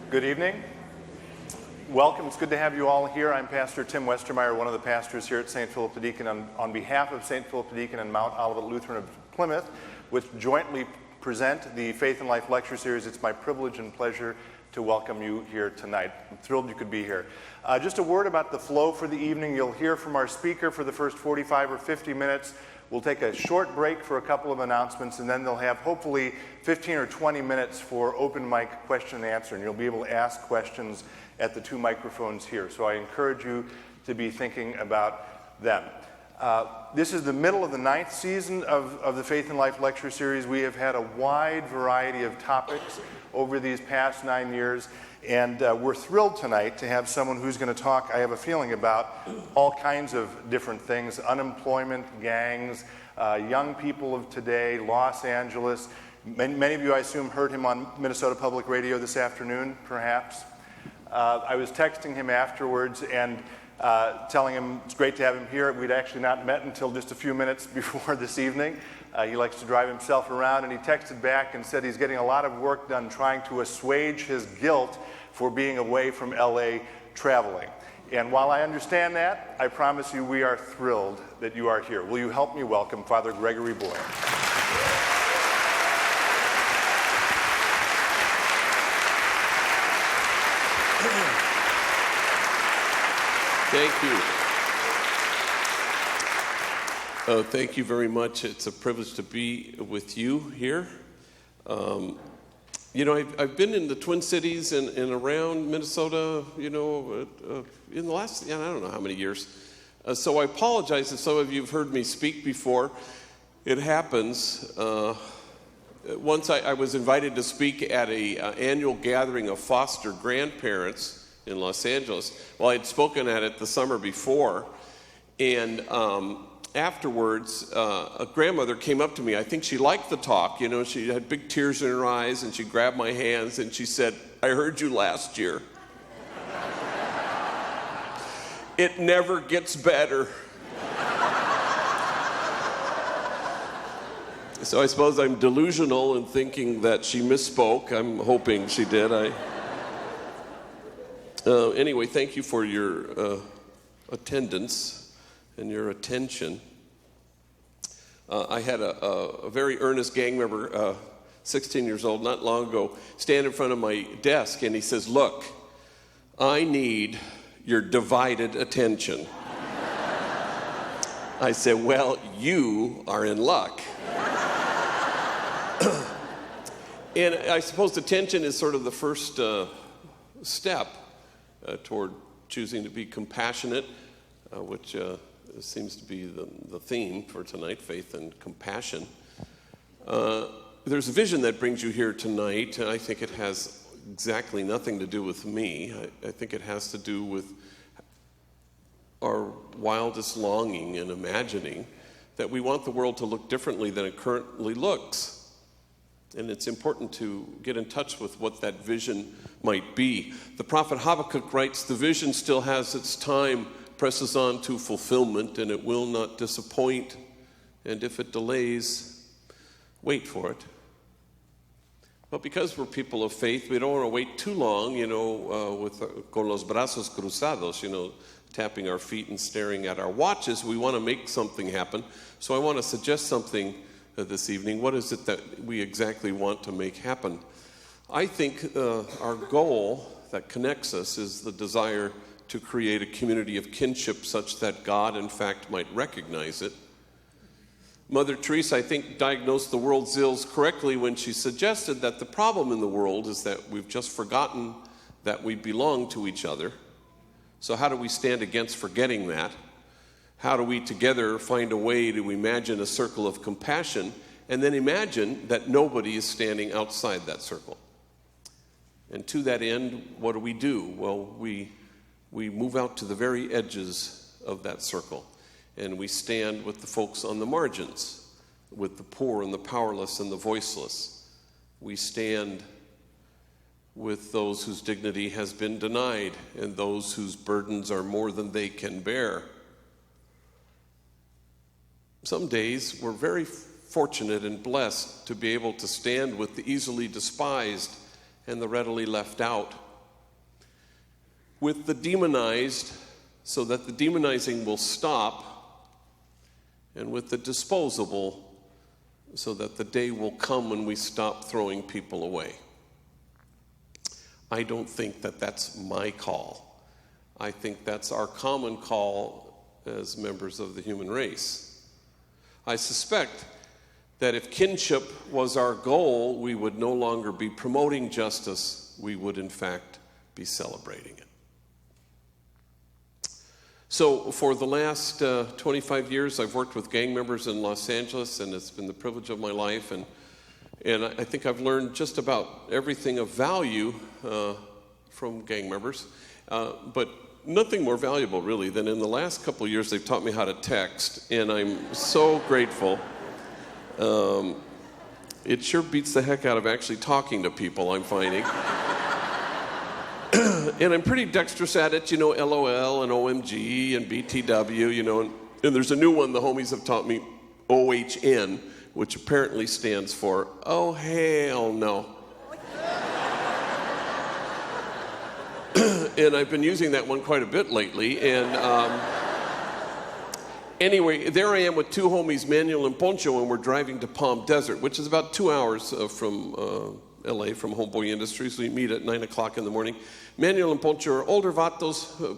Good evening. Welcome. It's good to have you all here. I'm Pastor Tim Westermeyer, one of the pastors here at St. Philip the Deacon. On behalf of St. Philip the Deacon and Mount Olivet Lutheran of Plymouth, which jointly present the Faith and Life Lecture Series, it's my privilege and pleasure to welcome you here tonight. I'm thrilled you could be here. Just a word about the flow for the evening. You'll hear from our speaker for the first 45 or 50 minutes. We'll take a short break for a couple of announcements, and then they'll have hopefully 15 or 20 minutes for open mic question and answer, and you'll be able to ask questions at the two microphones here. So I encourage you to be thinking about them. This is the middle of the 9th season of the Faith and Life Lecture Series. We have had a wide variety of topics over these past 9 years, and we're thrilled tonight to have someone who's going to talk, I have a feeling, about all kinds of different things: unemployment, gangs, young people of today, Los Angeles. Many of you, I assume, heard him on Minnesota Public Radio this afternoon, perhaps. I was texting him afterwards and telling him it's great to have him here. We'd actually not met until just a few minutes before this evening. He likes to drive himself around, and he texted back and said he's getting a lot of work done trying to assuage his guilt for being away from LA traveling. And while I understand that, I promise you we are thrilled that you are here. Will you help me welcome Father Gregory Boyle? Thank you. Thank you very much. It's a privilege to be with you here. I've been in the Twin Cities and around Minnesota, in the last, I don't know how many years. So I apologize if some of you have heard me speak before. It happens. Once I was invited to speak at an annual gathering of foster grandparents in Los Angeles. Well, I had spoken at it the summer before, and afterwards, a grandmother came up to me. I think she liked the talk. She had big tears in her eyes, and she grabbed my hands, and she said, "I heard you last year." It never gets better. So I suppose I'm delusional in thinking that she misspoke. I'm hoping she did. Anyway, thank you for your attendance and your attention. I had a very earnest gang member, 16 years old, not long ago, stand in front of my desk, and he says, "Look, I need your divided attention." I said, "Well, you are in luck." And I suppose attention is sort of the first step toward choosing to be compassionate, which seems to be the theme for tonight, faith and compassion. There's a vision that brings you here tonight, and I think it has exactly nothing to do with me. I think it has to do with our wildest longing and imagining that we want the world to look differently than it currently looks. And it's important to get in touch with what that vision might be. The prophet Habakkuk writes, "The vision still has its time, presses on to fulfillment, and it will not disappoint. And if it delays, wait for it." But because we're people of faith, we don't want to wait too long, con los brazos cruzados, tapping our feet and staring at our watches. We want to make something happen. So I want to suggest something this evening. What is it that we exactly want to make happen? I think our goal that connects us is the desire to create a community of kinship such that God, in fact, might recognize it. Mother Teresa, I think, diagnosed the world's ills correctly when she suggested that the problem in the world is that we've just forgotten that we belong to each other. So how do we stand against forgetting that? How do we together find a way to imagine a circle of compassion and then imagine that nobody is standing outside that circle? And to that end, what do? Well, we move out to the very edges of that circle, and we stand with the folks on the margins, with the poor and the powerless and the voiceless. We stand with those whose dignity has been denied and those whose burdens are more than they can bear. Some days we're very fortunate and blessed to be able to stand with the easily despised and the readily left out. with the demonized so that the demonizing will stop, and with the disposable so that the day will come when we stop throwing people away. I don't think that that's my call. I think that's our common call as members of the human race. I suspect that if kinship was our goal, we would no longer be promoting justice. We would, in fact, be celebrating it. So for the last 25 years, I've worked with gang members in Los Angeles, and it's been the privilege of my life. And I think I've learned just about everything of value from gang members, but nothing more valuable, really, than in the last couple of years they've taught me how to text, and I'm so grateful. It sure beats the heck out of actually talking to people, I'm finding. And I'm pretty dexterous at it, LOL and OMG and BTW, and there's a new one the homies have taught me, OHN, which apparently stands for, oh, hell no. And I've been using that one quite a bit lately, and anyway, there I am with two homies, Manuel and Poncho, and we're driving to Palm Desert, which is about 2 hours from LA, from Homeboy Industries. We meet at 9 o'clock in the morning. Manuel and Poncho are older vatos,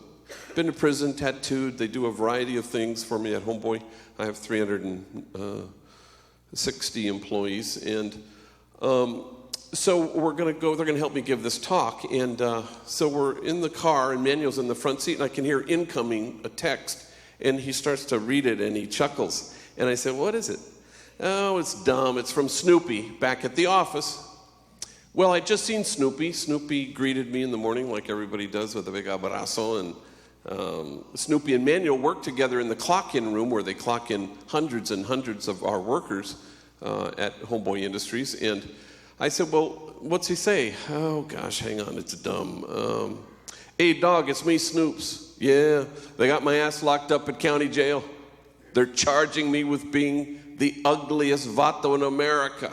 been to prison, tattooed. They do a variety of things for me at Homeboy. I have 360 employees, and so we're going to go. They're going to help me give this talk, and so we're in the car, and Manuel's in the front seat, and I can hear incoming a text, and he starts to read it, and he chuckles, and I said, "What is it?" "Oh, it's dumb. It's from Snoopy back at the office." Well, I'd just seen Snoopy. Snoopy greeted me in the morning like everybody does with a big abrazo, and Snoopy and Manuel work together in the clock-in room where they clock in hundreds and hundreds of our workers at Homeboy Industries. And I said, "Well, what's he say?" "Oh, gosh, hang on, it's dumb. Hey, dog, it's me, Snoops. Yeah, they got my ass locked up at county jail. They're charging me with being the ugliest vato in America.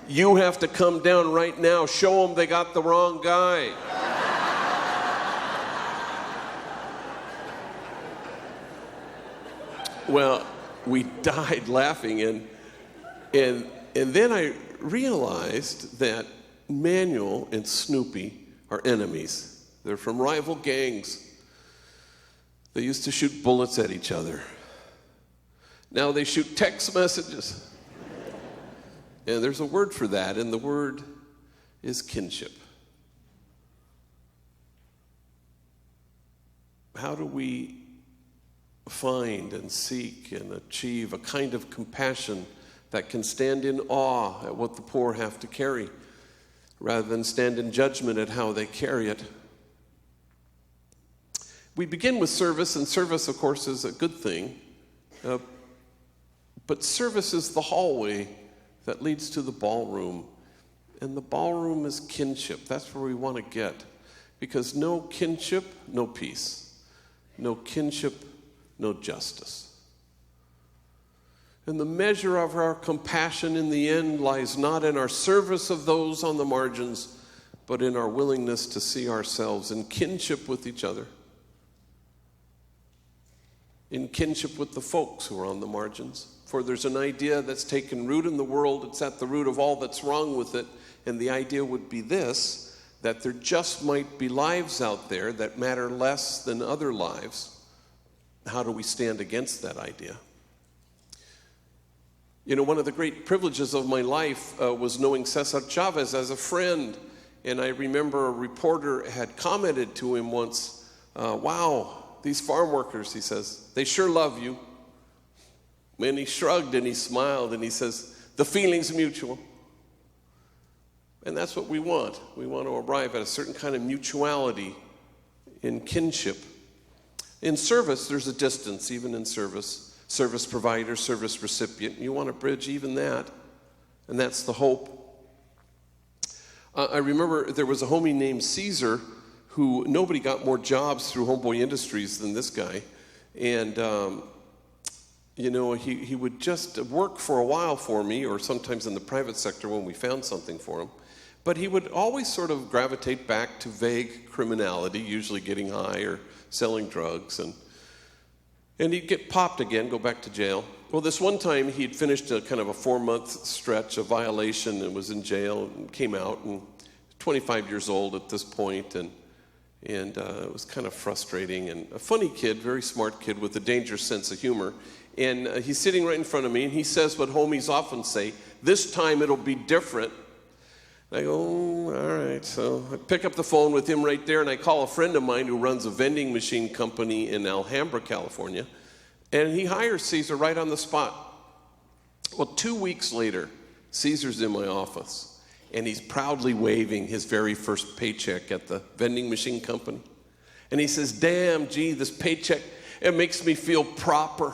You have to come down right now. Show them they got the wrong guy." Well, we died laughing, and then I realized that Manuel and Snoopy are enemies. They're from rival gangs. They used to shoot bullets at each other. Now they shoot text messages. And there's a word for that, and the word is kinship. How do we find and seek and achieve a kind of compassion that can stand in awe at what the poor have to carry, rather than stand in judgment at how they carry it? We begin with service, and service, of course, is a good thing. But service is the hallway that leads to the ballroom. And the ballroom is kinship. That's where we want to get. Because no kinship, no peace. No kinship, no justice. And the measure of our compassion in the end lies not in our service of those on the margins, but in our willingness to see ourselves in kinship with each other. In kinship with the folks who are on the margins. For there's an idea that's taken root in the world. It's at the root of all that's wrong with it. And the idea would be this, that there just might be lives out there that matter less than other lives. How do we stand against that idea? One of the great privileges of my life was knowing Cesar Chavez as a friend. And I remember a reporter had commented to him once, "Wow, these farm workers," he says, "they sure love you." And he shrugged and he smiled and he says, "The feeling's mutual." And that's what we want. We want to arrive at a certain kind of mutuality in kinship. In service, there's a distance, even in service. Service provider, service recipient. You want to bridge even that. And that's the hope. I remember there was a homie named Caesar who nobody got more jobs through Homeboy Industries than this guy. And he would just work for a while for me, or sometimes in the private sector when we found something for him. But he would always sort of gravitate back to vague criminality, usually getting high or selling drugs. And he'd get popped again, go back to jail. Well, this one time he'd finished a kind of a 4-month stretch of violation and was in jail and came out, and 25 years old at this point, and it was kind of frustrating. And a funny kid, very smart kid with a dangerous sense of humor. And he's sitting right in front of me, and he says what homies often say, "This time it'll be different." I go, "Oh, all right." So I pick up the phone with him right there, and I call a friend of mine who runs a vending machine company in Alhambra, California, and he hires Caesar right on the spot. Well, 2 weeks later, Caesar's in my office, and he's proudly waving his very first paycheck at the vending machine company. And he says, "Damn, gee, this paycheck, it makes me feel proper.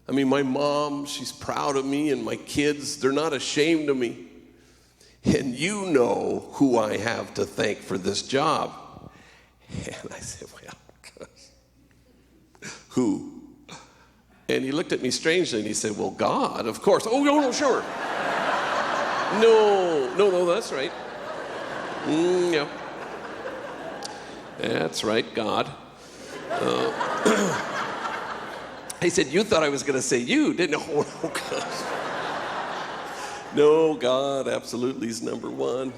I mean, my mom, she's proud of me, and my kids, they're not ashamed of me. And you know who I have to thank for this job." And I said, "Well, gosh, who?" And he looked at me strangely, and he said, "Well, God, of course." "Oh, no, sure. No, that's right. Yeah. That's right, God." He said, "You thought I was going to say you, didn't you?" "Oh, gosh. No, God absolutely is number one."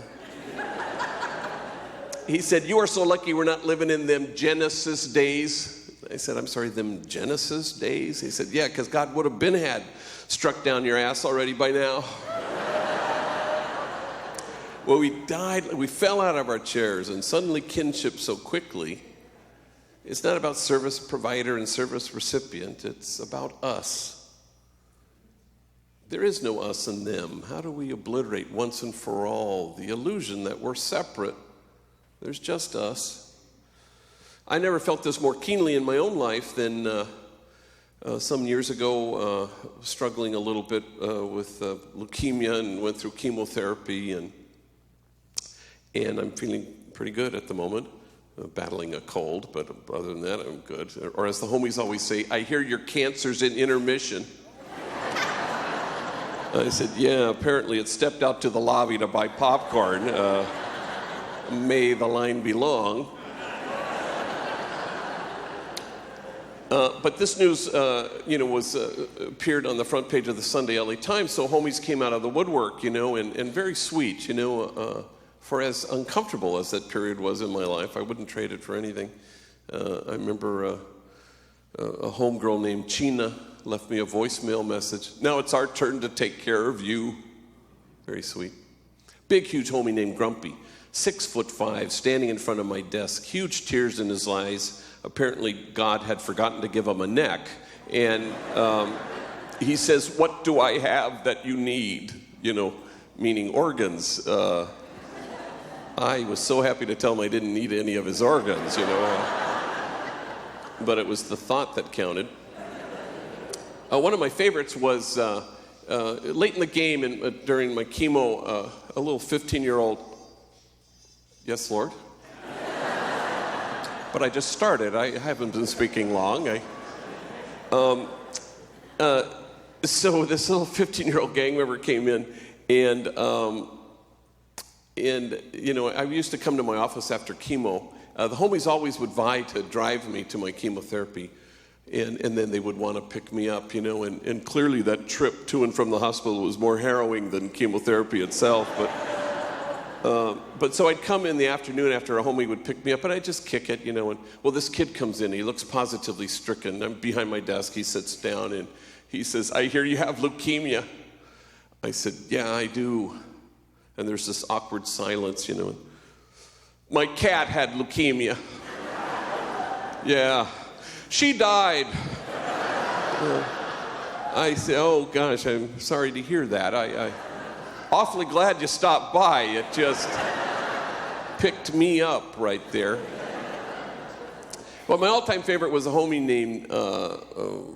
He said, "You are so lucky we're not living in them Genesis days." I said, "I'm sorry, them Genesis days?" He said, "Yeah, because God would have had struck down your ass already by now." Well, we fell out of our chairs, and suddenly kinship so quickly. It's not about service provider and service recipient, it's about us. There is no us and them. How do we obliterate once and for all the illusion that we're separate? There's just us. I never felt this more keenly in my own life than some years ago, struggling a little bit with leukemia, and went through chemotherapy, and I'm feeling pretty good at the moment, battling a cold, but other than that, I'm good. Or as the homies always say, "I hear your cancer's in intermission." I said, "Yeah, apparently it stepped out to the lobby to buy popcorn. May the line be long." But this news, appeared on the front page of the Sunday LA Times, so homies came out of the woodwork, and very sweet, for as uncomfortable as that period was in my life. I wouldn't trade it for anything. I remember a homegirl named China left me a voicemail message. "Now it's our turn to take care of you." Very sweet. Big, huge homie named Grumpy, 6'5", standing in front of my desk, huge tears in his eyes. Apparently God had forgotten to give him a neck. And he says, "What do I have that you need?" Meaning organs. I was so happy to tell him I didn't need any of his organs, But it was the thought that counted. One of my favorites was late in the game during my chemo, a little 15-year-old. Yes, Lord? But I just started. I haven't been speaking long. So this little 15-year-old gang member came in, and I used to come to my office after chemo. The homies always would vie to drive me to my chemotherapy, and then they would want to pick me up, and clearly that trip to and from the hospital was more harrowing than chemotherapy itself. But so I'd come in the afternoon after a homie would pick me up, and I'd just kick it, and this kid comes in. He looks positively stricken. I'm behind my desk. He sits down, and he says, "I hear you have leukemia." I said, "Yeah, I do." And there's this awkward silence, "My cat had leukemia." "Yeah, she died." I said, "Oh gosh, I'm sorry to hear that. I awfully glad you stopped by. It just picked me up right there." Well, my all-time favorite was a homie named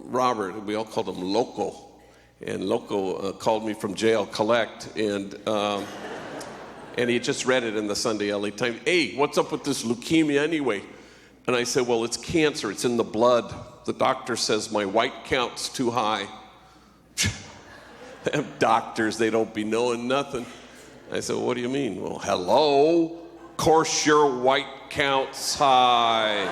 Robert. We all called him Loco. And Loco called me from jail, collect, and he just read it in the Sunday LA Times. "Hey, what's up with this leukemia anyway?" And I said, "Well, it's cancer. It's in the blood. The doctor says my white count's too high." Them doctors, they don't be knowing nothing. I said, what do you mean? Well, hello, course your white counts high.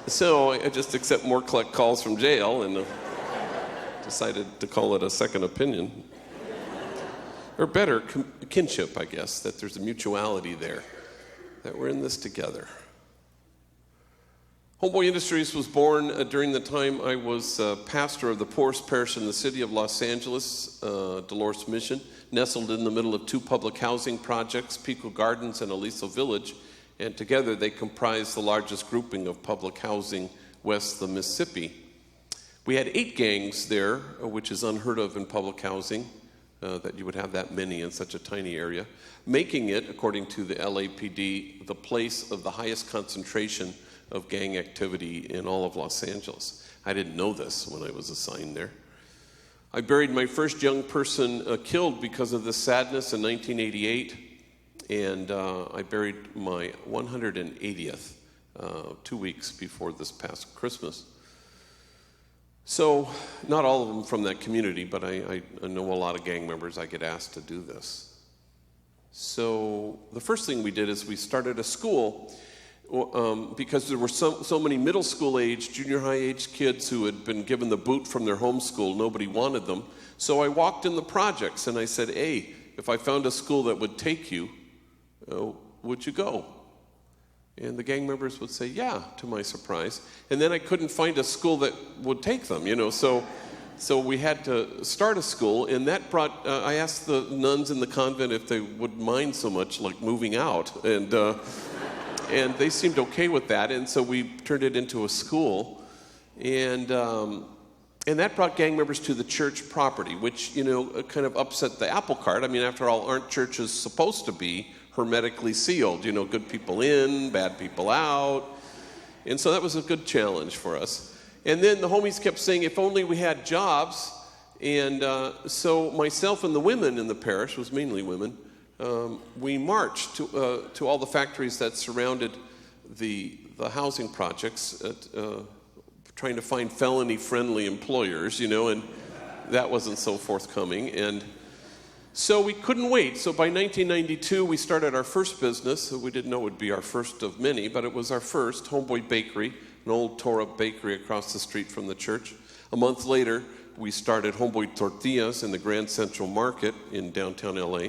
So I just accept more collect calls from jail and decided to call it a second opinion. Or better, kinship, I guess, that there's a mutuality there, that we're in this together. Homeboy Industries was born during the time I was pastor of the poorest parish in the city of Los Angeles, Dolores Mission, nestled in the middle of two public housing projects, Pico Gardens and Aliso Village, and together they comprise the largest grouping of public housing west of the Mississippi. We had 8 gangs there, which is unheard of in public housing, that you would have that many in such a tiny area, making it, according to the LAPD, the place of the highest concentration of gang activity in all of Los Angeles. I didn't know this when I was assigned there. I buried my first young person killed because of this sadness in 1988, and I buried my 180th 2 weeks before this past Christmas. So, not all of them from that community, but I know a lot of gang members. I get asked to do this. So, the first thing we did is we started a school because there were so many middle school age, junior high age kids who had been given the boot from their home school. Nobody wanted them. So I walked in the projects and I said, hey, if I found a school that would take you, would you go? And the gang members would say, yeah, to my surprise. And then I couldn't find a school that would take them, so we had to start a school, and that brought, I asked the nuns in the convent if they would mind so much, like moving out, and they seemed okay with that, and so we turned it into a school, and that brought gang members to the church property, which, kind of upset the apple cart. I mean, after all, aren't churches supposed to be hermetically sealed, good people in, bad people out. And so that was a good challenge for us. And then the homies kept saying, if only we had jobs. And so myself and the women in the parish, was mainly women, we marched to all the factories that surrounded the housing projects, trying to find felony-friendly employers, and that wasn't so forthcoming. And so we couldn't wait. So by 1992, we started our first business. We didn't know it would be our first of many, but it was our first, Homeboy Bakery, an old tore-up bakery across the street from the church. A month later, we started Homeboy Tortillas in the Grand Central Market in downtown LA.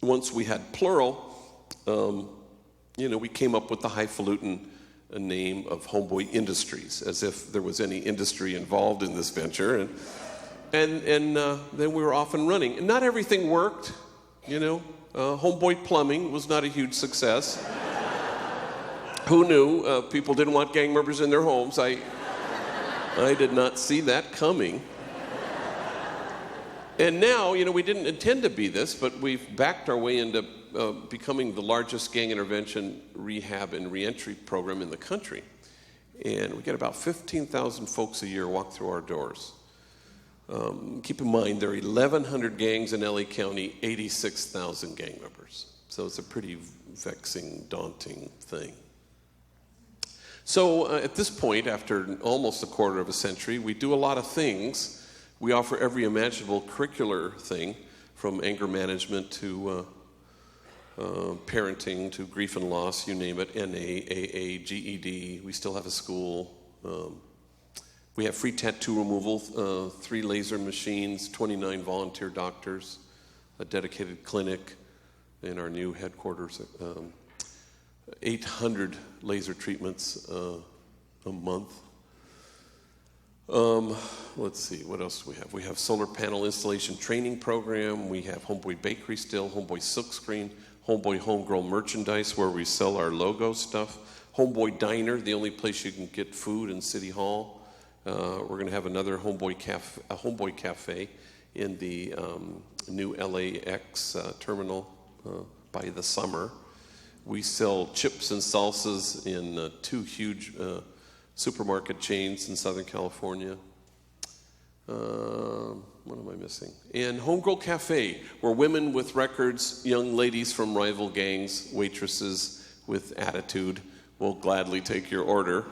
Once we had plural, we came up with the highfalutin name of Homeboy Industries, as if there was any industry involved in this venture. And then we were off and running. And not everything worked, Homeboy Plumbing was not a huge success. Who knew? People didn't want gang members in their homes. I did not see that coming. And now, we didn't intend to be this, but we've backed our way into becoming the largest gang intervention, rehab, and reentry program in the country. And we get about 15,000 folks a year walk through our doors. Keep in mind, there are 1,100 gangs in LA County, 86,000 gang members. So it's a pretty vexing, daunting thing. So at this point, after almost a quarter of a century, we do a lot of things. We offer every imaginable curricular thing, from anger management to parenting to grief and loss, you name it, NA, AA, GED. We still have a school. We have free tattoo removal, 3 laser machines, 29 volunteer doctors, a dedicated clinic in our new headquarters, 800 laser treatments a month. Let's see, what else do we have? We have solar panel installation training program. We have Homeboy Bakery still, Homeboy Silkscreen, Homeboy Homegrown Merchandise, where we sell our logo stuff. Homeboy Diner, the only place you can get food in City Hall. We're going to have another Homeboy Cafe in the new LAX terminal by the summer. We sell chips and salsas in 2 huge supermarket chains in Southern California. What am I missing? And Homegirl Cafe, where women with records, young ladies from rival gangs, waitresses with attitude will gladly take your order.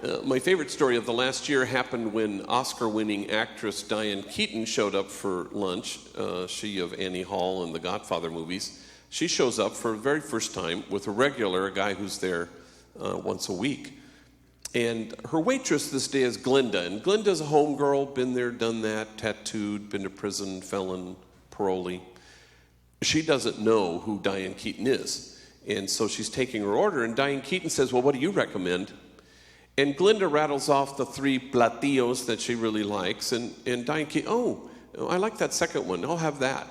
My favorite story of the last year happened when Oscar-winning actress Diane Keaton showed up for lunch. She of Annie Hall and the Godfather movies. She shows up for the very first time with a guy who's there once a week. And her waitress this day is Glinda. And Glinda's a homegirl, been there, done that, tattooed, been to prison, felon, parolee. She doesn't know who Diane Keaton is. And so she's taking her order, and Diane Keaton says, well, what do you recommend? And Glinda rattles off the 3 platillos that she really likes. And Diane Keaton, oh, I like that second one. I'll have that.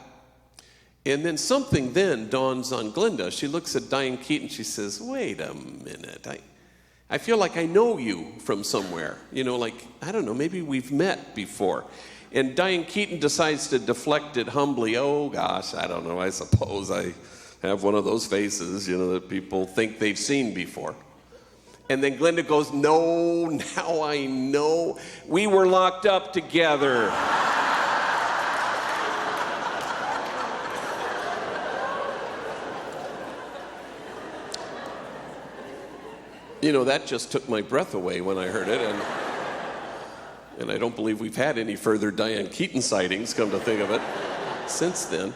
And then something then dawns on Glinda. She looks at Diane Keaton. She says, wait a minute. I feel like I know you from somewhere. You know, like, I don't know, maybe we've met before. And Diane Keaton decides to deflect it humbly. Oh, gosh, I don't know. I suppose I have one of those faces, you know, that people think they've seen before. And then Glinda goes, no, now I know. We were locked up together. You know, that just took my breath away when I heard it. And I don't believe we've had any further Diane Keaton sightings, come to think of it, since then.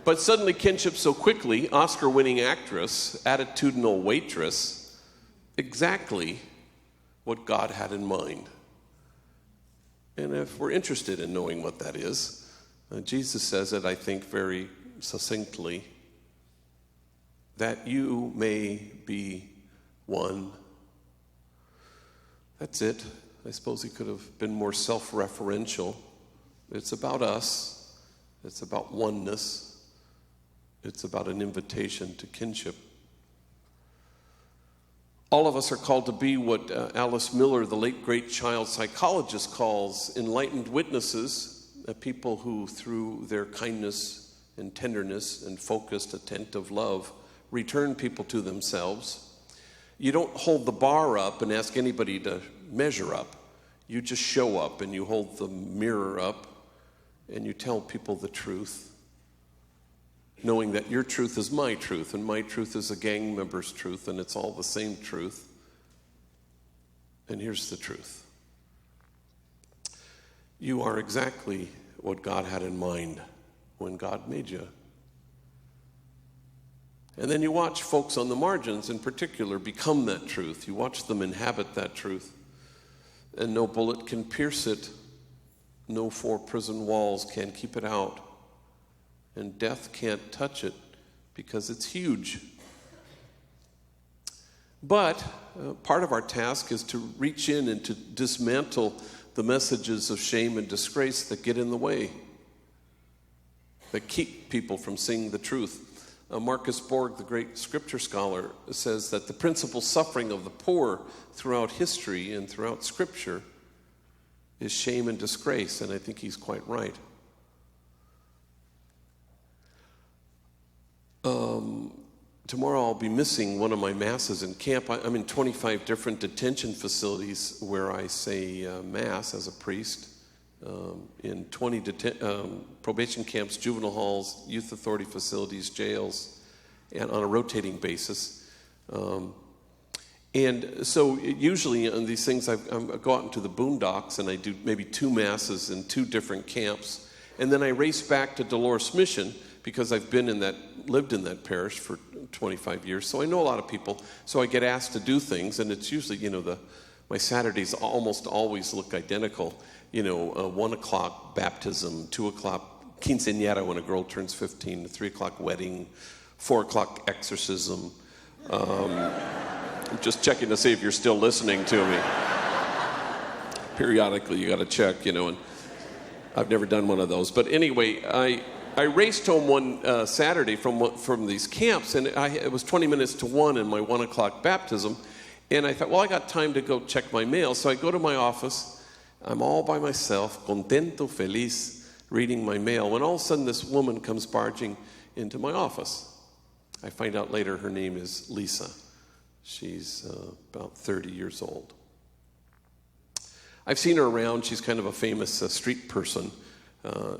But suddenly kinship so quickly, Oscar-winning actress, attitudinal waitress, exactly what God had in mind. And if we're interested in knowing what that is, Jesus says it, I think, very succinctly, that you may be one. That's it. I suppose he could have been more self-referential. It's about us. It's about oneness. It's about an invitation to kinship. All of us are called to be what Alice Miller, the late great child psychologist, calls enlightened witnesses, people who, through their kindness and tenderness and focused, attentive love, return people to themselves. You don't hold the bar up and ask anybody to measure up. You just show up and you hold the mirror up and you tell people the truth, knowing that your truth is my truth and my truth is a gang member's truth and it's all the same truth. And here's the truth. You are exactly what God had in mind when God made you. And then you watch folks on the margins in particular become that truth. You watch them inhabit that truth. And no bullet can pierce it. No 4 prison walls can keep it out. And death can't touch it because it's huge. But part of our task is to reach in and to dismantle the messages of shame and disgrace that get in the way, that keep people from seeing the truth. Marcus Borg, the great scripture scholar, says that the principal suffering of the poor throughout history and throughout scripture is shame and disgrace, and I think he's quite right. Tomorrow I'll be missing one of my masses in camp. I'm in 25 different detention facilities where I say mass as a priest, in 20 probation camps, juvenile halls, youth authority facilities, jails, and on a rotating basis. And so usually on these things I go out into the boondocks and I do maybe 2 masses in 2 different camps. And then I race back to Dolores Mission because I've lived in that parish for 25 years. So I know a lot of people. So I get asked to do things, and it's usually, my Saturdays almost always look identical. 1 o'clock baptism, 2 o'clock quinceañera when a girl turns 15, 3 o'clock wedding, 4 o'clock exorcism. I'm just checking to see if you're still listening to me. Periodically you got to check, and I've never done one of those. But anyway, I raced home one Saturday from these camps, and it was 20 minutes to 1 in my 1 o'clock baptism. And I thought, well, I got time to go check my mail. So I go to my office. I'm all by myself, contento, feliz, reading my mail, when all of a sudden this woman comes barging into my office. I find out later her name is Lisa. She's about 30 years old. I've seen her around. She's kind of a famous street person.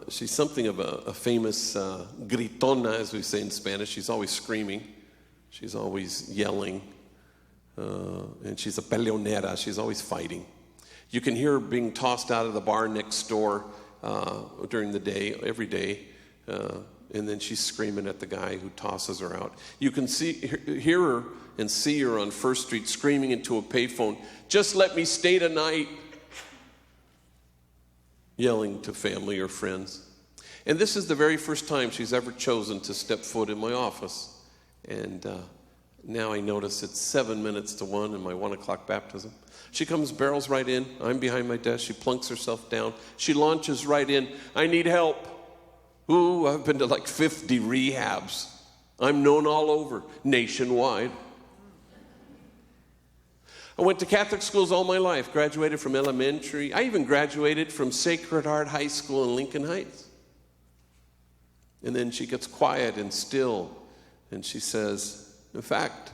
She's something of a famous gritona, as we say in Spanish. She's always screaming. She's always yelling. and she's a peleonera. She's always fighting. You can hear her being tossed out of the bar next door during the day, every day, and then she's screaming at the guy who tosses her out. You can hear her and see her on First Street screaming into a payphone, "Just let me stay tonight," yelling to family or friends. And this is the very first time she's ever chosen to step foot in my office. And now I notice it's 7 minutes to 1 in my 1 o'clock baptism. She comes, barrels right in. I'm behind my desk. She plunks herself down. She launches right in. "I need help." Ooh, I've been to like 50 rehabs. I'm known all over, nationwide. I went to Catholic schools all my life, graduated from elementary. I even graduated from Sacred Heart High School in Lincoln Heights. And then she gets quiet and still, and she says, "In fact,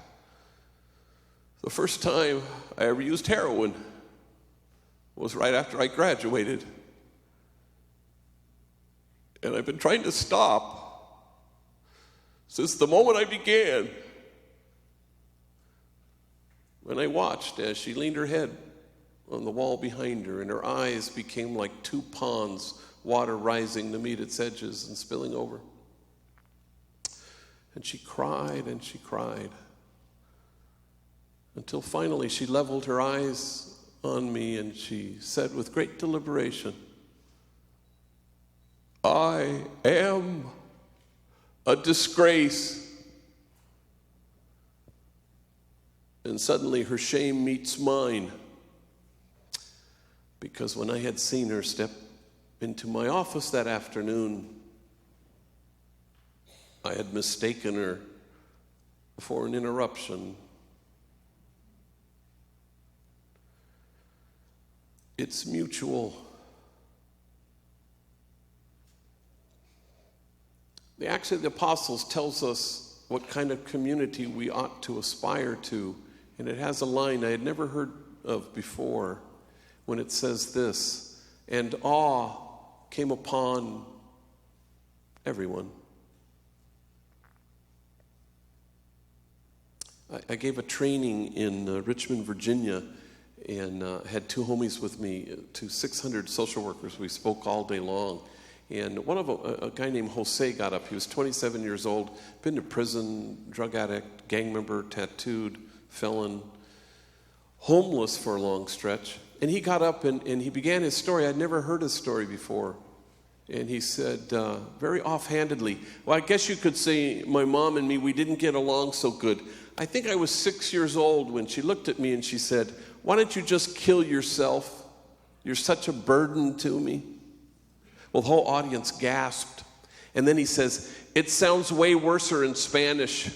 the first time I ever used heroin was right after I graduated. And I've been trying to stop since the moment I began." When I watched as she leaned her head on the wall behind her, and her eyes became like two ponds, water rising to meet its edges and spilling over. And she cried and she cried, until finally she leveled her eyes on me and she said with great deliberation, "I am a disgrace." And suddenly her shame meets mine, because when I had seen her step into my office that afternoon, I had mistaken her for an interruption. It's mutual. The Acts of the Apostles tells us what kind of community we ought to aspire to. And it has a line I had never heard of before when it says this, "And awe came upon everyone." I gave a training in Richmond, Virginia, and had two homies with me, to 600 social workers. We spoke all day long. And one of them, a guy named Jose, got up. He was 27 years old, been to prison, drug addict, gang member, tattooed, felon, homeless for a long stretch. And he got up and he began his story. I'd never heard his story before. And he said, very offhandedly, "Well, I guess you could say my mom and me, we didn't get along so good. I think I was 6 years old when she looked at me and she said, 'Why don't you just kill yourself? You're such a burden to me.'" Well, the whole audience gasped. And then he says, "It sounds way worser in Spanish."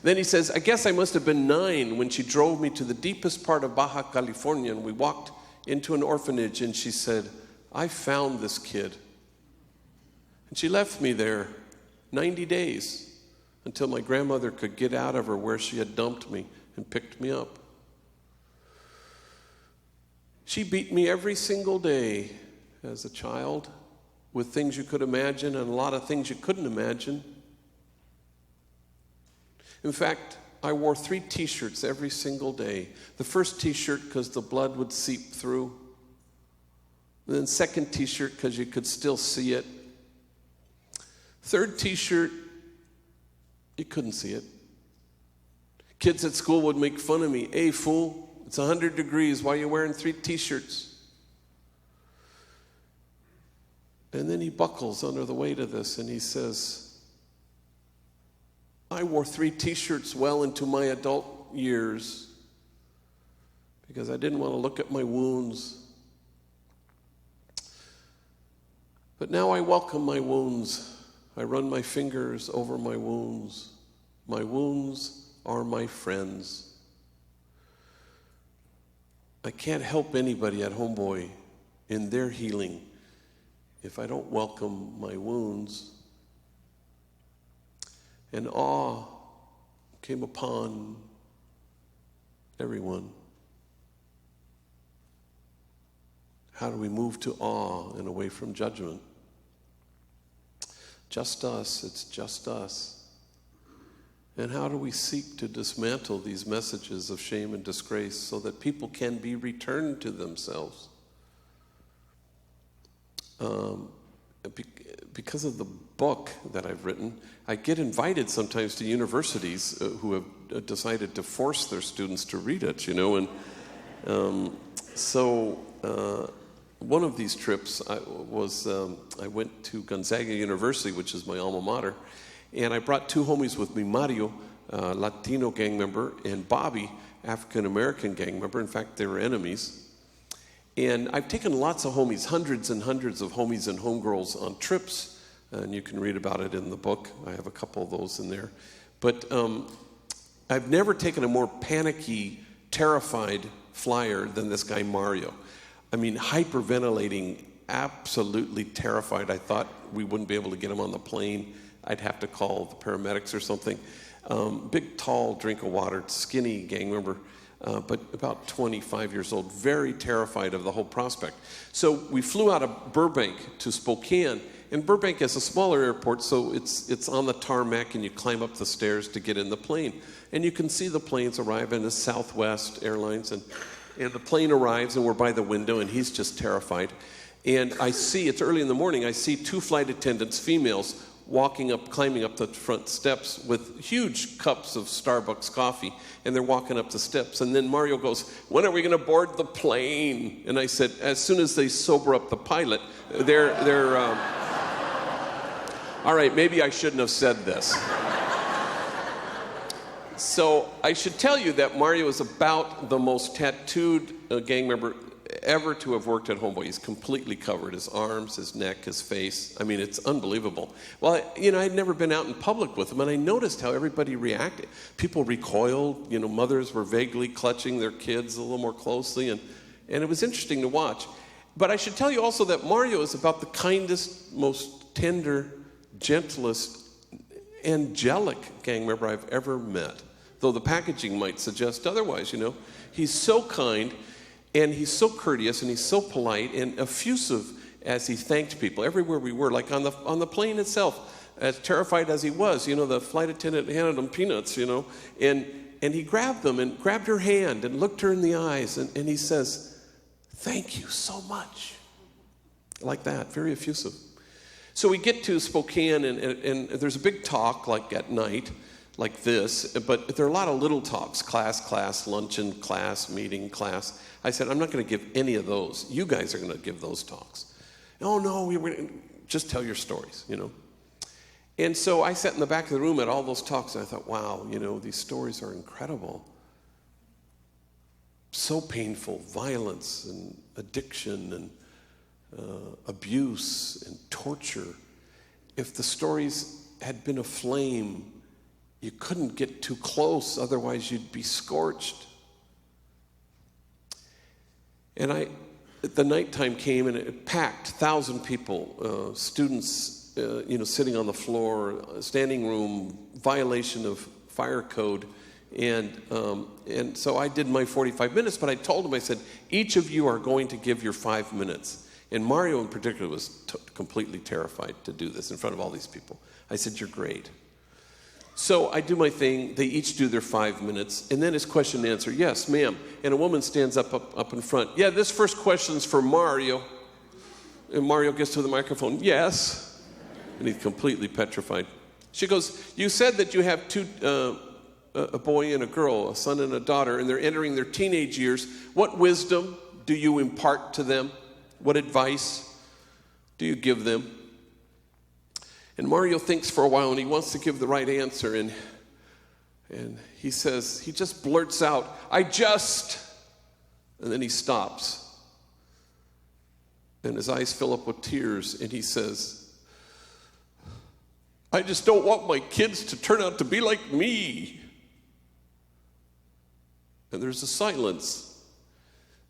Then he says, "I guess I must have been 9 when she drove me to the deepest part of Baja California, and we walked into an orphanage, and she said, 'I found this kid.' And she left me there 90 days until my grandmother could get out of her where she had dumped me and picked me up. She beat me every single day as a child with things you could imagine and a lot of things you couldn't imagine. In fact, I wore 3 t-shirts every single day. The first t-shirt because the blood would seep through. And then second t-shirt because you could still see it. Third t-shirt, you couldn't see it. Kids at school would make fun of me. "Hey, fool, it's 100 degrees. Why are you wearing 3 t-shirts?" And then he buckles under the weight of this and he says, "I wore 3 t-shirts well into my adult years because I didn't want to look at my wounds. But now I welcome my wounds. I run my fingers over my wounds. My wounds are my friends. I can't help anybody at Homeboy in their healing if I don't welcome my wounds." And awe came upon everyone. How do we move to awe and away from judgment? Just us, it's just us. And how do we seek to dismantle these messages of shame and disgrace so that people can be returned to themselves? Because of the book that I've written, I get invited sometimes to universities who have decided to force their students to read it, and so one of these trips I went to Gonzaga University, which is my alma mater, and I brought two homies with me, Mario, Latino gang member, and Bobby, African-American gang member. In fact, they were enemies. And I've taken lots of homies, hundreds and hundreds of homies and homegirls on trips, and you can read about it in the book. I have a couple of those in there. But I've never taken a more panicky, terrified flyer than this guy Mario. I mean, hyperventilating, absolutely terrified. I thought we wouldn't be able to get him on the plane. I'd have to call the paramedics or something. Big, tall drink of water, skinny gang member. But about 25 years old, very terrified of the whole prospect. So we flew out of Burbank to Spokane, and Burbank is a smaller airport, so it's on the tarmac, and you climb up the stairs to get in the plane. And you can see the planes arrive, and it's Southwest Airlines, and the plane arrives, and we're by the window, and he's just terrified. And I see, it's early in the morning, I see two flight attendants, females, climbing up the front steps with huge cups of Starbucks coffee, and they're walking up the steps. And then Mario goes, "When are we going to board the plane?" And I said, "As soon as they sober up the pilot." All right, maybe I shouldn't have said this. So I should tell you that Mario is about the most tattooed gang member ever to have worked at Homeboy. He's completely covered, his arms, his neck, his face. I mean, it's unbelievable. Well, I'd never been out in public with him, and I noticed how everybody reacted. People recoiled, mothers were vaguely clutching their kids a little more closely, and it was interesting to watch. But I should tell you also that Mario is about the kindest, most tender, gentlest, angelic gang member I've ever met, though the packaging might suggest otherwise, He's so kind, and he's so courteous, and he's so polite and effusive as he thanked people everywhere we were, like on the plane itself, as terrified as he was. The flight attendant handed him peanuts, and he grabbed them and grabbed her hand and looked her in the eyes, and he says, "Thank you so much," like that, very effusive. So we get to Spokane, and there's a big talk, like at night, like this, but there are a lot of little talks, class, luncheon, class, meeting, class. I said, "I'm not going to give any of those. You guys are going to give those talks." "Oh, no, just tell your stories, And so I sat in the back of the room at all those talks, and I thought, wow, these stories are incredible. So painful, violence and addiction and abuse and torture. If the stories had been aflame, you couldn't get too close, otherwise you'd be scorched. And the nighttime came, and it packed, 1,000 people, students, sitting on the floor, standing room, violation of fire code. And so I did my 45 minutes, but I told them, I said, "Each of you are going to give your 5 minutes." And Mario in particular was completely terrified to do this in front of all these people. I said, "You're great." So I do my thing. They each do their 5 minutes. And then it's question and answer. "Yes, ma'am." And a woman stands up in front. "Yeah, this first question's for Mario." And Mario gets to the microphone. "Yes." And he's completely petrified. She goes, "You said that you have a boy and a girl, a son and a daughter, and they're entering their teenage years. What wisdom do you impart to them? What advice do you give them?" And Mario thinks for a while, and he wants to give the right answer, and he just blurts out, and then he stops. And his eyes fill up with tears, and he says, "I just don't want my kids to turn out to be like me." And there's a silence.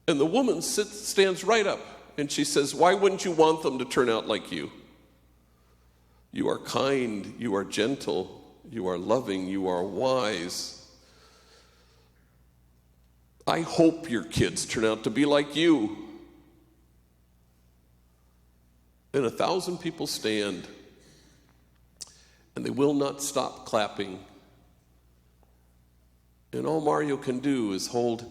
And the woman stands right up, and she says, "Why wouldn't you want them to turn out like you? You are kind, you are gentle, you are loving, you are wise. I hope your kids turn out to be like you." And 1,000 people stand, and they will not stop clapping And all Mario can do is hold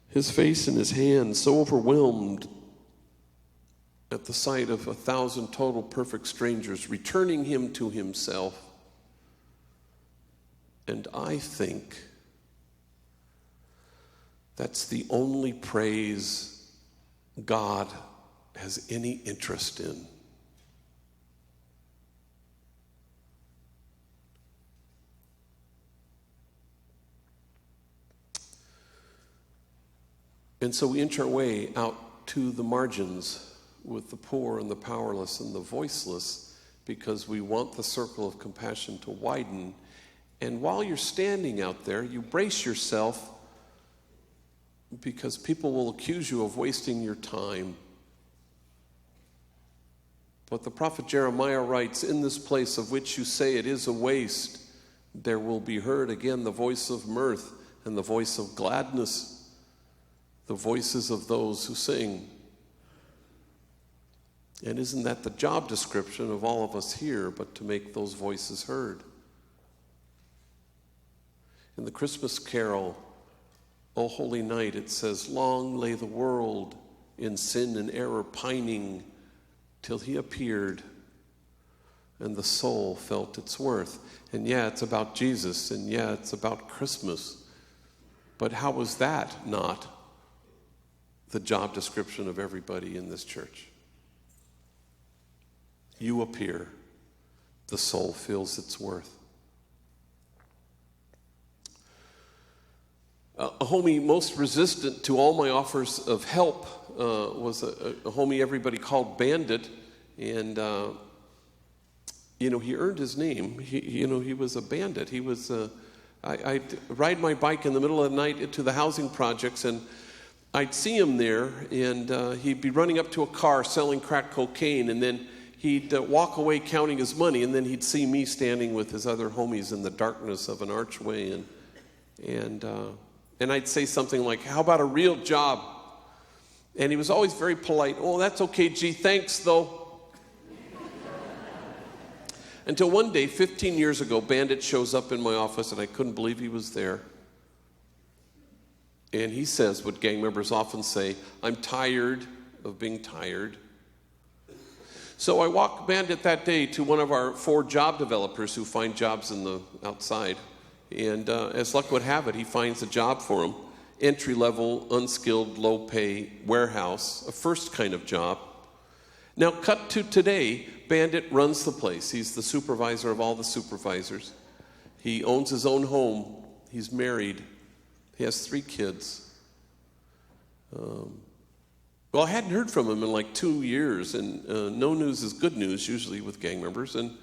his face in his hands, so overwhelmed at the sight of 1,000 total perfect strangers returning him to himself. And I think that's the only praise God has any interest in. And so we inch our way out to the margins with the poor and the powerless and the voiceless, because we want the circle of compassion to widen. And while you're standing out there, you brace yourself, because people will accuse you of wasting your time. But the prophet Jeremiah writes, "In this place of which you say it is a waste, there will be heard again the voice of mirth and the voice of gladness, the voices of those who sing." And isn't that the job description of all of us here, but to make those voices heard? In the Christmas carol, "O Holy Night," it says, "Long lay the world in sin and error pining, till he appeared, and the soul felt its worth." And yeah, it's about Jesus, and yeah, it's about Christmas. But how is that not the job description of everybody in this church? You appear, the soul feels its worth. A homie most resistant to all my offers of help was a homie everybody called Bandit, and he earned his name. He was a bandit. He was. I'd ride my bike in the middle of the night into the housing projects, and I'd see him there, and he'd be running up to a car selling crack cocaine, and then he'd walk away counting his money, and then he'd see me standing with his other homies in the darkness of an archway, and I'd say something like, "How about a real job?" And he was always very polite. "Oh, that's okay, gee, thanks, though." Until one day, 15 years ago, Bandit shows up in my office, and I couldn't believe he was there. And he says what gang members often say, "I'm tired of being tired." So I walked Bandit that day to one of our 4 job developers who find jobs in the outside. And as luck would have it, he finds a job for him. Entry-level, unskilled, low-pay warehouse, a first kind of job. Now, cut to today, Bandit runs the place. He's the supervisor of all the supervisors. He owns his own home. He's married. He has 3 kids. Well, I hadn't heard from him in like 2 years, and no news is good news usually with gang members. And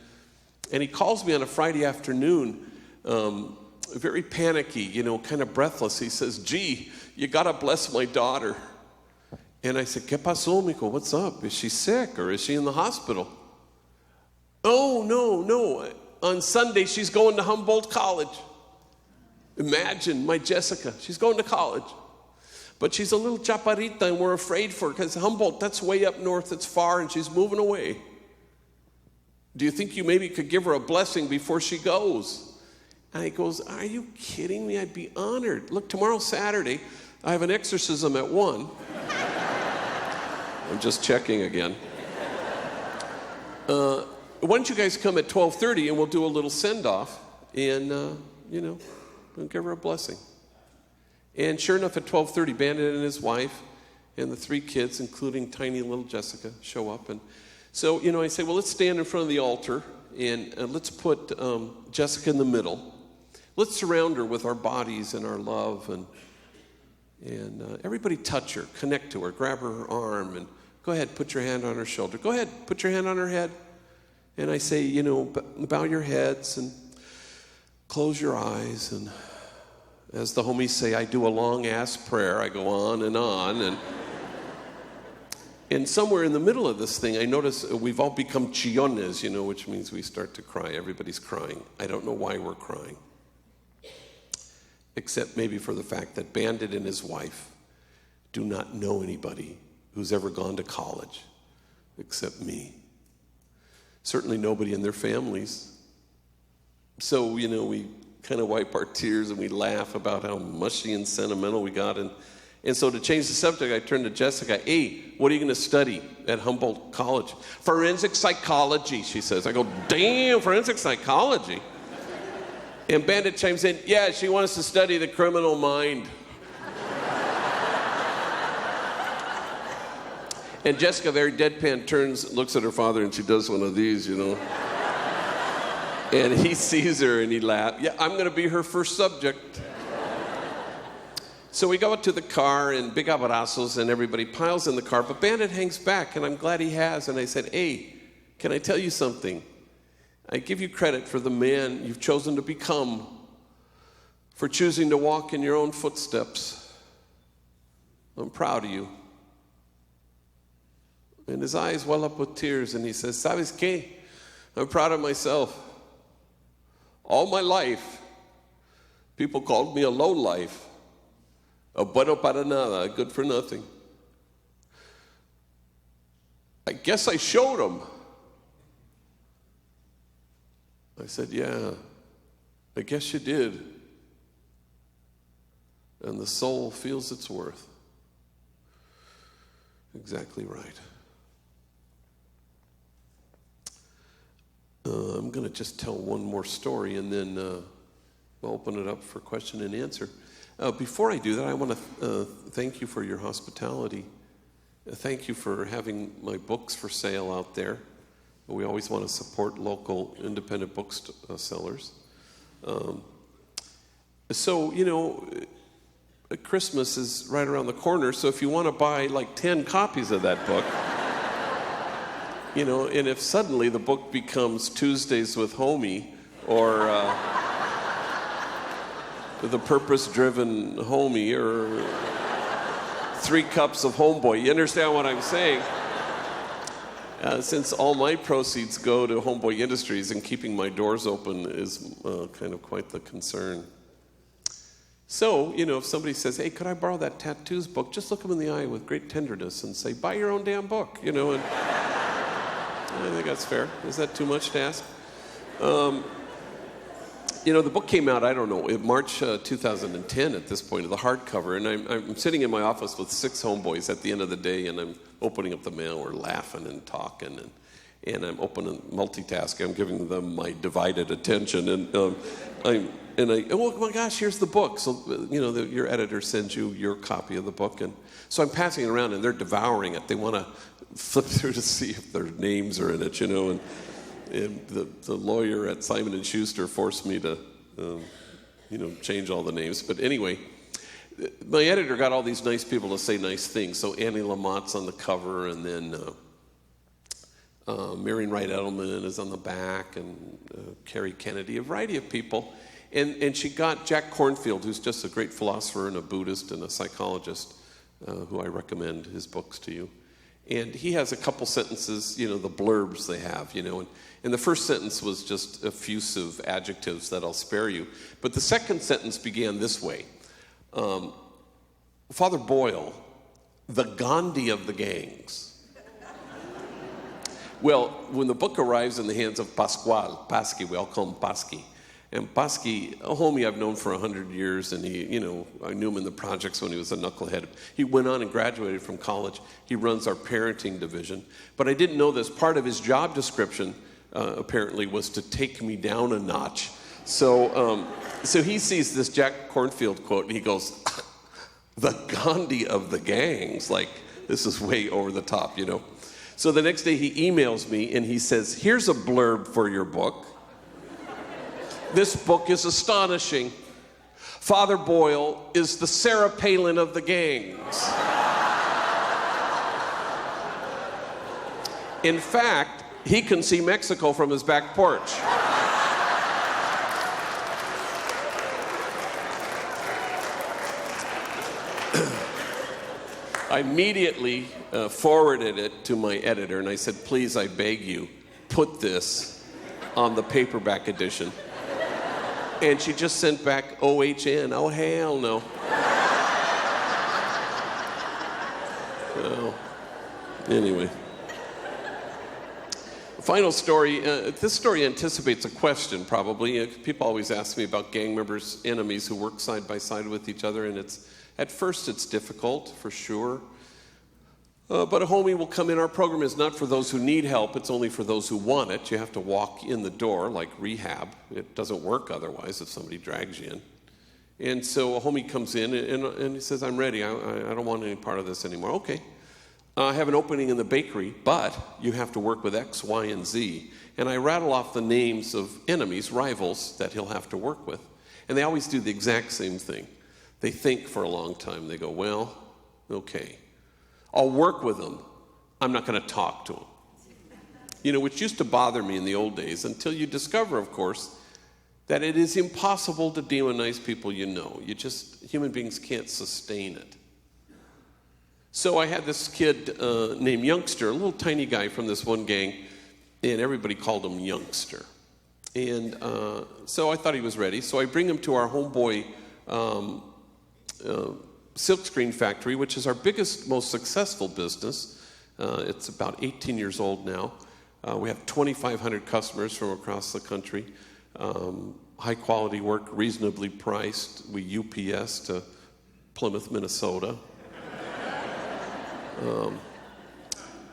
he calls me on a Friday afternoon, very panicky, kind of breathless. He says, "Gee, you got to bless my daughter." And I said, "¿Qué pasó, mijo? What's up? Is she sick or is she in the hospital?" "Oh, no. On Sunday, she's going to Humboldt College." Imagine, my Jessica, she's going to college. But she's a little chaparrita, and we're afraid for her, because Humboldt, that's way up north, it's far, and she's moving away. Do you think you maybe could give her a blessing before she goes? And he goes, "Are you kidding me? I'd be honored. Look, tomorrow's Saturday. I have an exorcism at 1. I'm just checking again. Why don't you guys come at 12:30 and we'll do a little send-off and, we'll give her a blessing." And sure enough, at 12:30, Bandit and his wife and the 3 kids, including tiny little Jessica, show up. And so, I say, well, let's stand in front of the altar and let's put Jessica in the middle. Let's surround her with our bodies and our love, and everybody touch her, connect to her, grab her arm, and go ahead, put your hand on her shoulder. Go ahead, put your hand on her head. And I say, bow your heads and close your eyes. And as the homies say, I do a long-ass prayer. I go on. And somewhere in the middle of this thing, I notice we've all become chillones, which means we start to cry. Everybody's crying. I don't know why we're crying, except maybe for the fact that Bandit and his wife do not know anybody who's ever gone to college except me. Certainly nobody in their families. So, we kind of wipe our tears and we laugh about how mushy and sentimental we got. And so to change the subject, I turned to Jessica. Hey, what are you going to study at Humboldt College? Forensic psychology, she says. I go, damn, forensic psychology? And Bandit chimes in, yeah, she wants to study the criminal mind. And Jessica, very deadpan, turns, looks at her father, and she does one of these, you know. And he sees her, and he laughs. Yeah, I'm going to be her first subject. So we go out to the car, and big abrazos, and everybody piles in the car. But Bandit hangs back, and I'm glad he has. And I said, hey, can I tell you something? I give you credit for the man you've chosen to become, for choosing to walk in your own footsteps. I'm proud of you. And his eyes well up with tears, and he says, ¿Sabes qué? I'm proud of myself. All my life, people called me a lowlife, a bueno para nada, a good for nothing. I guess I showed them. I said, yeah, I guess you did. And the soul feels its worth. Exactly right. I'm going to just tell one more story, and then we'll open it up for question and answer. Before I do that, I want to thank you for your hospitality. Thank you for having my books for sale out there. We always want to support local independent booksellers. So, you know, Christmas is right around the corner, so if you want to buy like 10 copies of that book, you know, and if suddenly the book becomes Tuesdays with Homie or The Purpose-Driven Homie or 3 Cups of Homeboy, you understand what I'm saying? Since all my proceeds go to Homeboy Industries and keeping my doors open is kind of quite the concern. So, you know, if somebody says, hey, could I borrow that tattoos book? Just look them in the eye with great tenderness and say, buy your own damn book, you know, and I think that's fair. Is that too much to ask? You know, the book came out, I don't know, in March 2010 at this point, the hardcover, and I'm sitting in my office with 6 homeboys at the end of the day, and I'm opening up the mail, we're laughing and talking, and I'm multitasking, I'm giving them my divided attention, and oh my gosh, here's the book. So, you know, your editor sends you your copy of the book, and so I'm passing it around, and they're devouring it. They want to flip through to see if their names are in it, you know, and the lawyer at Simon & Schuster forced me to, you know, change all the names. But anyway, my editor got all these nice people to say nice things. So Annie Lamott's on the cover, and then Marion Wright Edelman is on the back, and Carrie Kennedy, a variety of people. And she got Jack Kornfield, who's just a great philosopher and a Buddhist and a psychologist, who I recommend his books to you. And he has a couple sentences, you know, the blurbs they have, you know. And the first sentence was just effusive adjectives that I'll spare you. But the second sentence began this way. Father Boyle, the Gandhi of the gangs. Well, when the book arrives in the hands of Pasky, we all call him Pasky. And Pasky, a homie I've known for 100 years, and he, you know, I knew him in the projects when he was a knucklehead. He went on and graduated from college. He runs our parenting division. But I didn't know this. Part of his job description, apparently, was to take me down a notch. So he sees this Jack Kornfield quote, and he goes, the Gandhi of the gangs. Like, this is way over the top, you know. So the next day he emails me, and he says, here's a blurb for your book. This book is astonishing. Father Boyle is the Sarah Palin of the gangs. In fact, he can see Mexico from his back porch. I immediately forwarded it to my editor, and I said, please, I beg you, put this on the paperback edition. And she just sent back OHN. Oh, hell no. Well, anyway. Final story. This story anticipates a question, probably. People always ask me about gang members, enemies who work side by side with each other, and at first it's difficult, for sure. But a homie will come in. Our program is not for those who need help. It's only for those who want it. You have to walk in the door, like rehab. It doesn't work otherwise if somebody drags you in. And so a homie comes in, and he says, I'm ready. I don't want any part of this anymore. Okay. I have an opening in the bakery, but you have to work with X, Y, and Z. And I rattle off the names of enemies, rivals, that he'll have to work with. And they always do the exact same thing. They think for a long time. They go, well, okay. I'll work with them. I'm not going to talk to them. Which used to bother me in the old days, until you discover, of course, that it is impossible to demonize people you know. Human beings can't sustain it. So I had this kid named Youngster, a little tiny guy from this one gang, and everybody called him Youngster. And so I thought he was ready. So I bring him to our homeboy silkscreen factory, which is our biggest, most successful business. It's about 18 years old now. We have 2,500 customers from across the country. High quality work, reasonably priced. We UPS to Plymouth, Minnesota.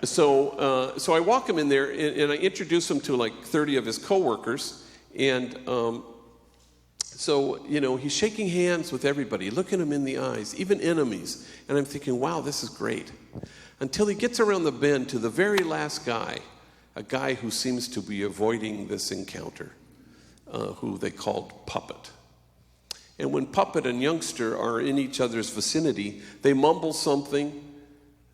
So I walk him in there, and I introduce him to like 30 of his coworkers, and so he's shaking hands with everybody, looking him in the eyes, even enemies, and I'm thinking, wow, this is great. Until he gets around the bend to the very last guy, a guy who seems to be avoiding this encounter, who they called Puppet. And when Puppet and Youngster are in each other's vicinity, they mumble something.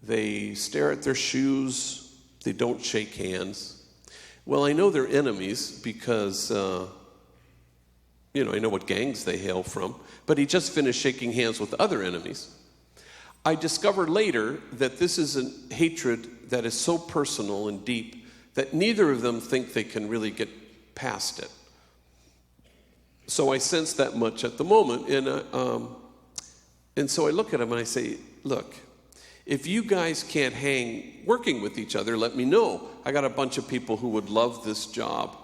They stare at their shoes. They don't shake hands. Well, I know they're enemies because, I know what gangs they hail from. But he just finished shaking hands with other enemies. I discovered later that this is a hatred that is so personal and deep that neither of them think they can really get past it. So I sense that much at the moment. And so I look at him and I say, look, if you guys can't hang working with each other, let me know. I got a bunch of people who would love this job.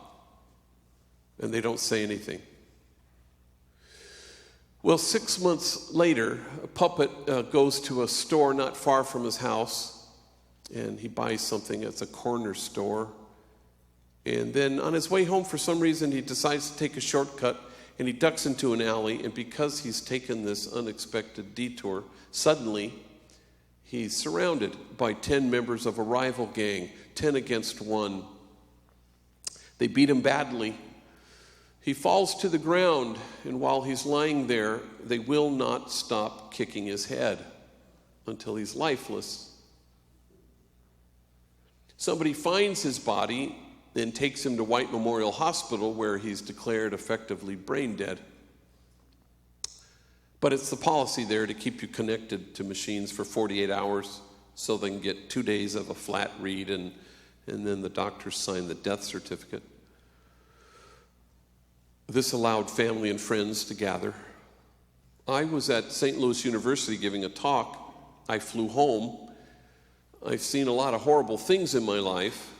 And they don't say anything. Well, 6 months later, a Puppet goes to a store not far from his house, and he buys something at a corner store. And then on his way home, for some reason, he decides to take a shortcut, and he ducks into an alley. And because he's taken this unexpected detour, suddenly he's surrounded by 10 members of a rival gang, 10 against 1. They beat him badly. He falls to the ground, and while he's lying there, they will not stop kicking his head until he's lifeless. Somebody finds his body and takes him to White Memorial Hospital, where he's declared effectively brain dead. But it's the policy there to keep you connected to machines for 48 hours so they can get 2 days of a flat read, and then the doctors sign the death certificate. This allowed family and friends to gather. I was at St. Louis University giving a talk. I flew home. I've seen a lot of horrible things in my life,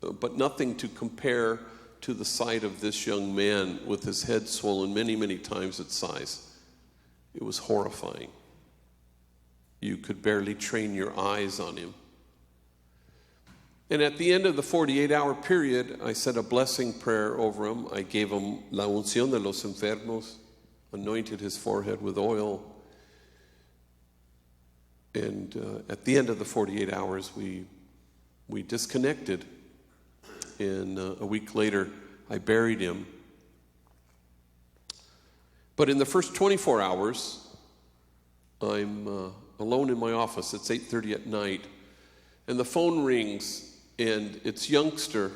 but nothing to compare to the sight of this young man with his head swollen many, many times its size. It was horrifying. You could barely train your eyes on him. And at the end of the 48-hour period, I said a blessing prayer over him. I gave him la unción de los enfermos, anointed his forehead with oil. And at the end of the 48 hours, we disconnected. And a week later, I buried him. But in the first 24 hours, I'm alone in my office. It's 8:30 at night. And the phone rings, and it's Youngster,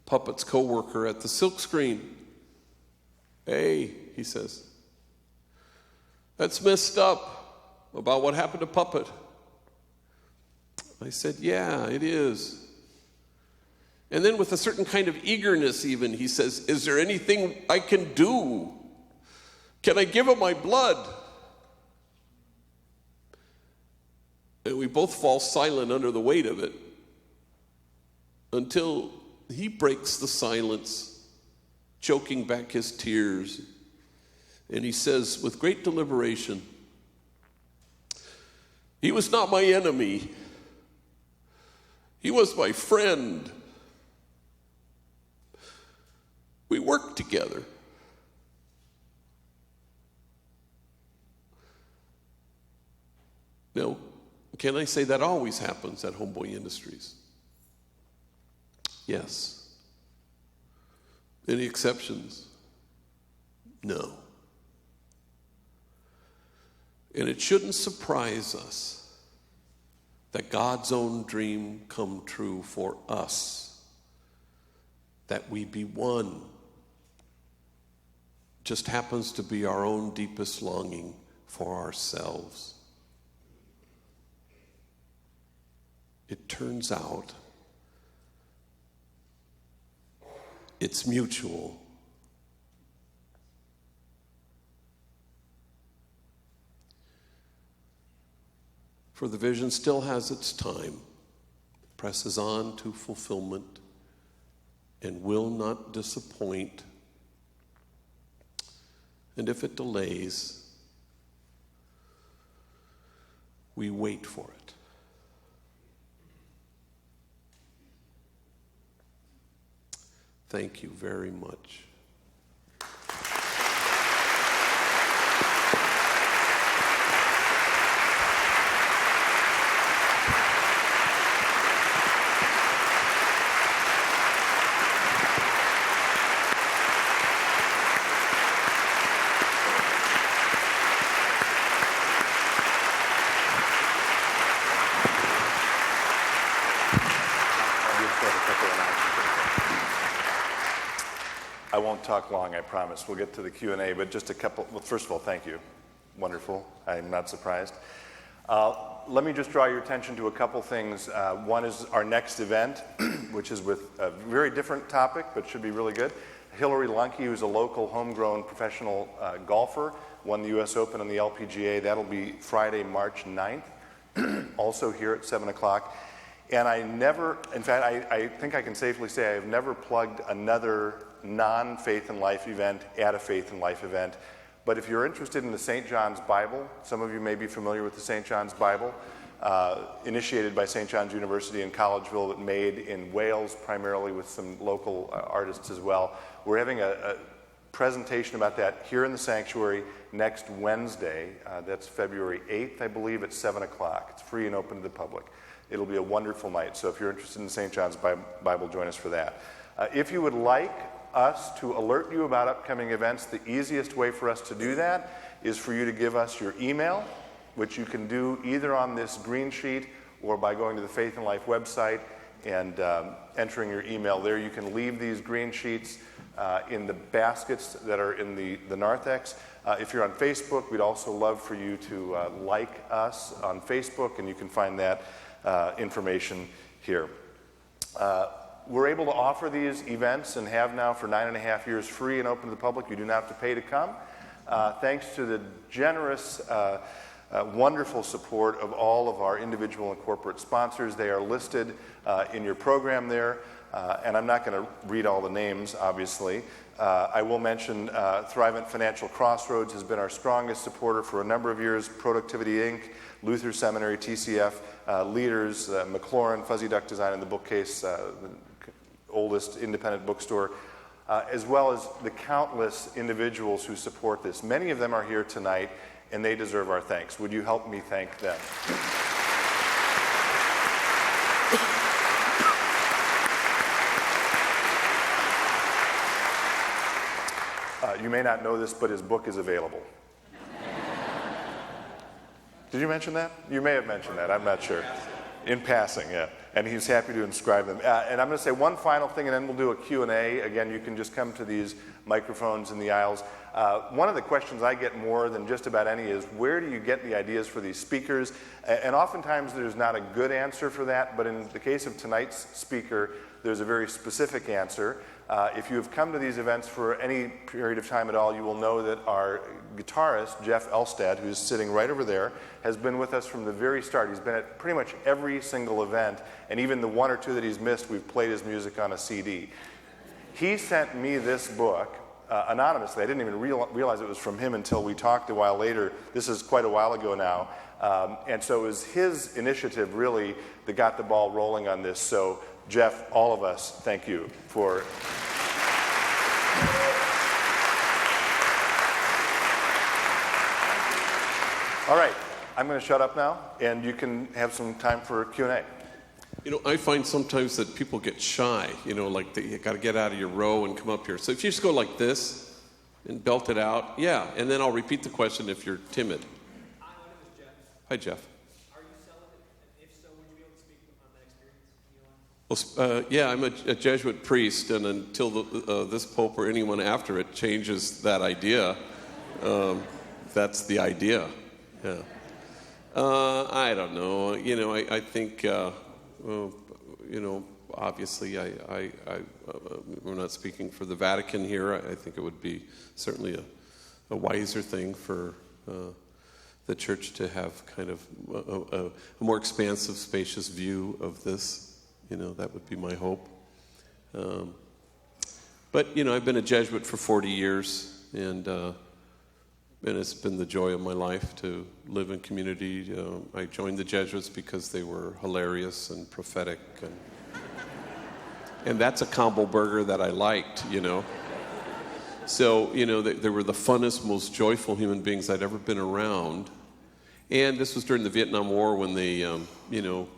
Puppet's co-worker at the silk screen. Hey, he says, that's messed up about what happened to Puppet. I said, yeah, it is. And then with a certain kind of eagerness even, he says, is there anything I can do? Can I give him my blood? And we both fall silent under the weight of it until he breaks the silence, choking back his tears, and he says with great deliberation, "He was not my enemy. He was my friend. We worked together." Now, can I say that always happens at Homeboy Industries? Yes. Any exceptions? No. And it shouldn't surprise us that God's own dream come true for us, that we be one, just happens to be our own deepest longing for ourselves. It turns out it's mutual. For the vision still has its time, presses on to fulfillment, and will not disappoint. And if it delays, we wait for it. Thank you very much. I won't talk long, I promise. We'll get to the Q&A, but just a couple. Well, first of all, thank you. Wonderful. I'm not surprised. Let me just draw your attention to a couple things. One is our next event, which is with a very different topic, but should be really good. Hillary Lunke, who's a local homegrown professional golfer, won the U.S. Open on the LPGA. That'll be Friday, March 9th, also here at 7 o'clock. And I think I can safely say I've never plugged another non-Faith and Life event at a Faith and Life event. But if you're interested in the St. John's Bible, some of you may be familiar with the St. John's Bible, initiated by St. John's University in Collegeville, but made in Wales primarily with some local artists as well. We're having a presentation about that here in the sanctuary next Wednesday. That's February 8th, I believe, at 7 o'clock. It's free and open to the public. It'll be a wonderful night. So if you're interested in St. John's Bible, join us for that. If you would like us to alert you about upcoming events, the easiest way for us to do that is for you to give us your email, which you can do either on this green sheet or by going to the Faith and Life website and entering your email there. You can leave these green sheets in the baskets that are in the narthex. If you're on Facebook, we'd also love for you to like us on Facebook, and you can find that information here. We're able to offer these events and have now for 9.5 years free and open to the public. You do not have to pay to come. Thanks to the generous, wonderful support of all of our individual and corporate sponsors. They are listed in your program there. And I'm not going to read all the names, obviously. I will mention Thrivent Financial Crossroads has been our strongest supporter for a number of years. Productivity Inc., Luther Seminary, TCF, Leaders, McLaurin, Fuzzy Duck Design, and the Bookcase, the oldest independent bookstore, as well as the countless individuals who support this. Many of them are here tonight, and they deserve our thanks. Would you help me thank them? You may not know this, but his book is available. Did you mention that? You may have mentioned that. I'm not sure. In passing, yeah. And he's happy to inscribe them. And I'm going to say one final thing, and then we'll do a Q&A. Again, you can just come to these microphones in the aisles. One of the questions I get more than just about any is, where do you get the ideas for these speakers? And oftentimes there's not a good answer for that, but in the case of tonight's speaker, there's a very specific answer. If you have come to these events for any period of time at all, you will know that our guitarist, Jeff Elstad, who's sitting right over there, has been with us from the very start. He's been at pretty much every single event, and even the one or two that he's missed, we've played his music on a CD. He sent me this book anonymously. I didn't even realize it was from him until we talked a while later. This is quite a while ago now. And so it was his initiative, really, that got the ball rolling on this. So, Jeff, all of us, thank you for... All right, I'm going to shut up now, and you can have some time for Q&A. You know, I find sometimes that people get shy, you know, like you got to get out of your row and come up here. So if you just go like this and belt it out, yeah, and then I'll repeat the question if you're timid. Hi, my name is Jeff. Hi, Jeff. Are you celibate? And if so, would you be able to speak on that experience? Well, yeah, I'm a Jesuit priest, and until this pope or anyone after it changes that idea, that's the idea. Yeah. I don't know. You know, I think, you know, obviously we're not speaking for the Vatican here. I think it would be certainly a wiser thing for the church to have kind of a more expansive, spacious view of this. You know, that would be my hope. But, you know, I've been a Jesuit for 40 years, and it's been the joy of my life to live in community. I joined the Jesuits because they were hilarious and prophetic, and that's a combo burger that I liked, you know. So, you know, they were the funnest, most joyful human beings I'd ever been around. And this was during the Vietnam War when they, Daniel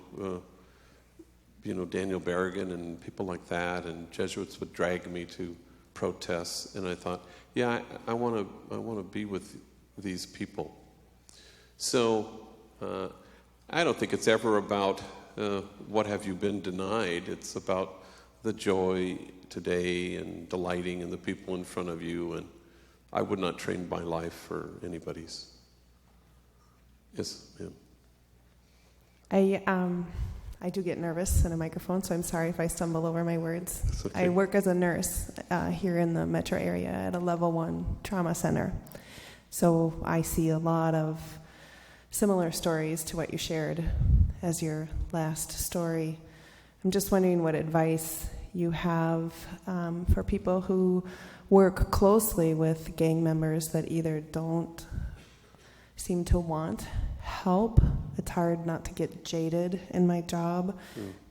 Berrigan and people like that, and Jesuits would drag me to protests, and I thought, yeah, I want to be with these people. So I don't think it's ever about what have you been denied. It's about the joy today and delighting in the people in front of you, and I would not trade my life for anybody's. Yes, ma'am. I do get nervous in a microphone, so I'm sorry if I stumble over my words. That's okay. I work as a nurse here in the metro area at a level 1 trauma center. So I see a lot of similar stories to what you shared as your last story. I'm just wondering what advice you have for people who work closely with gang members that either don't seem to want help. It's hard not to get jaded in my job,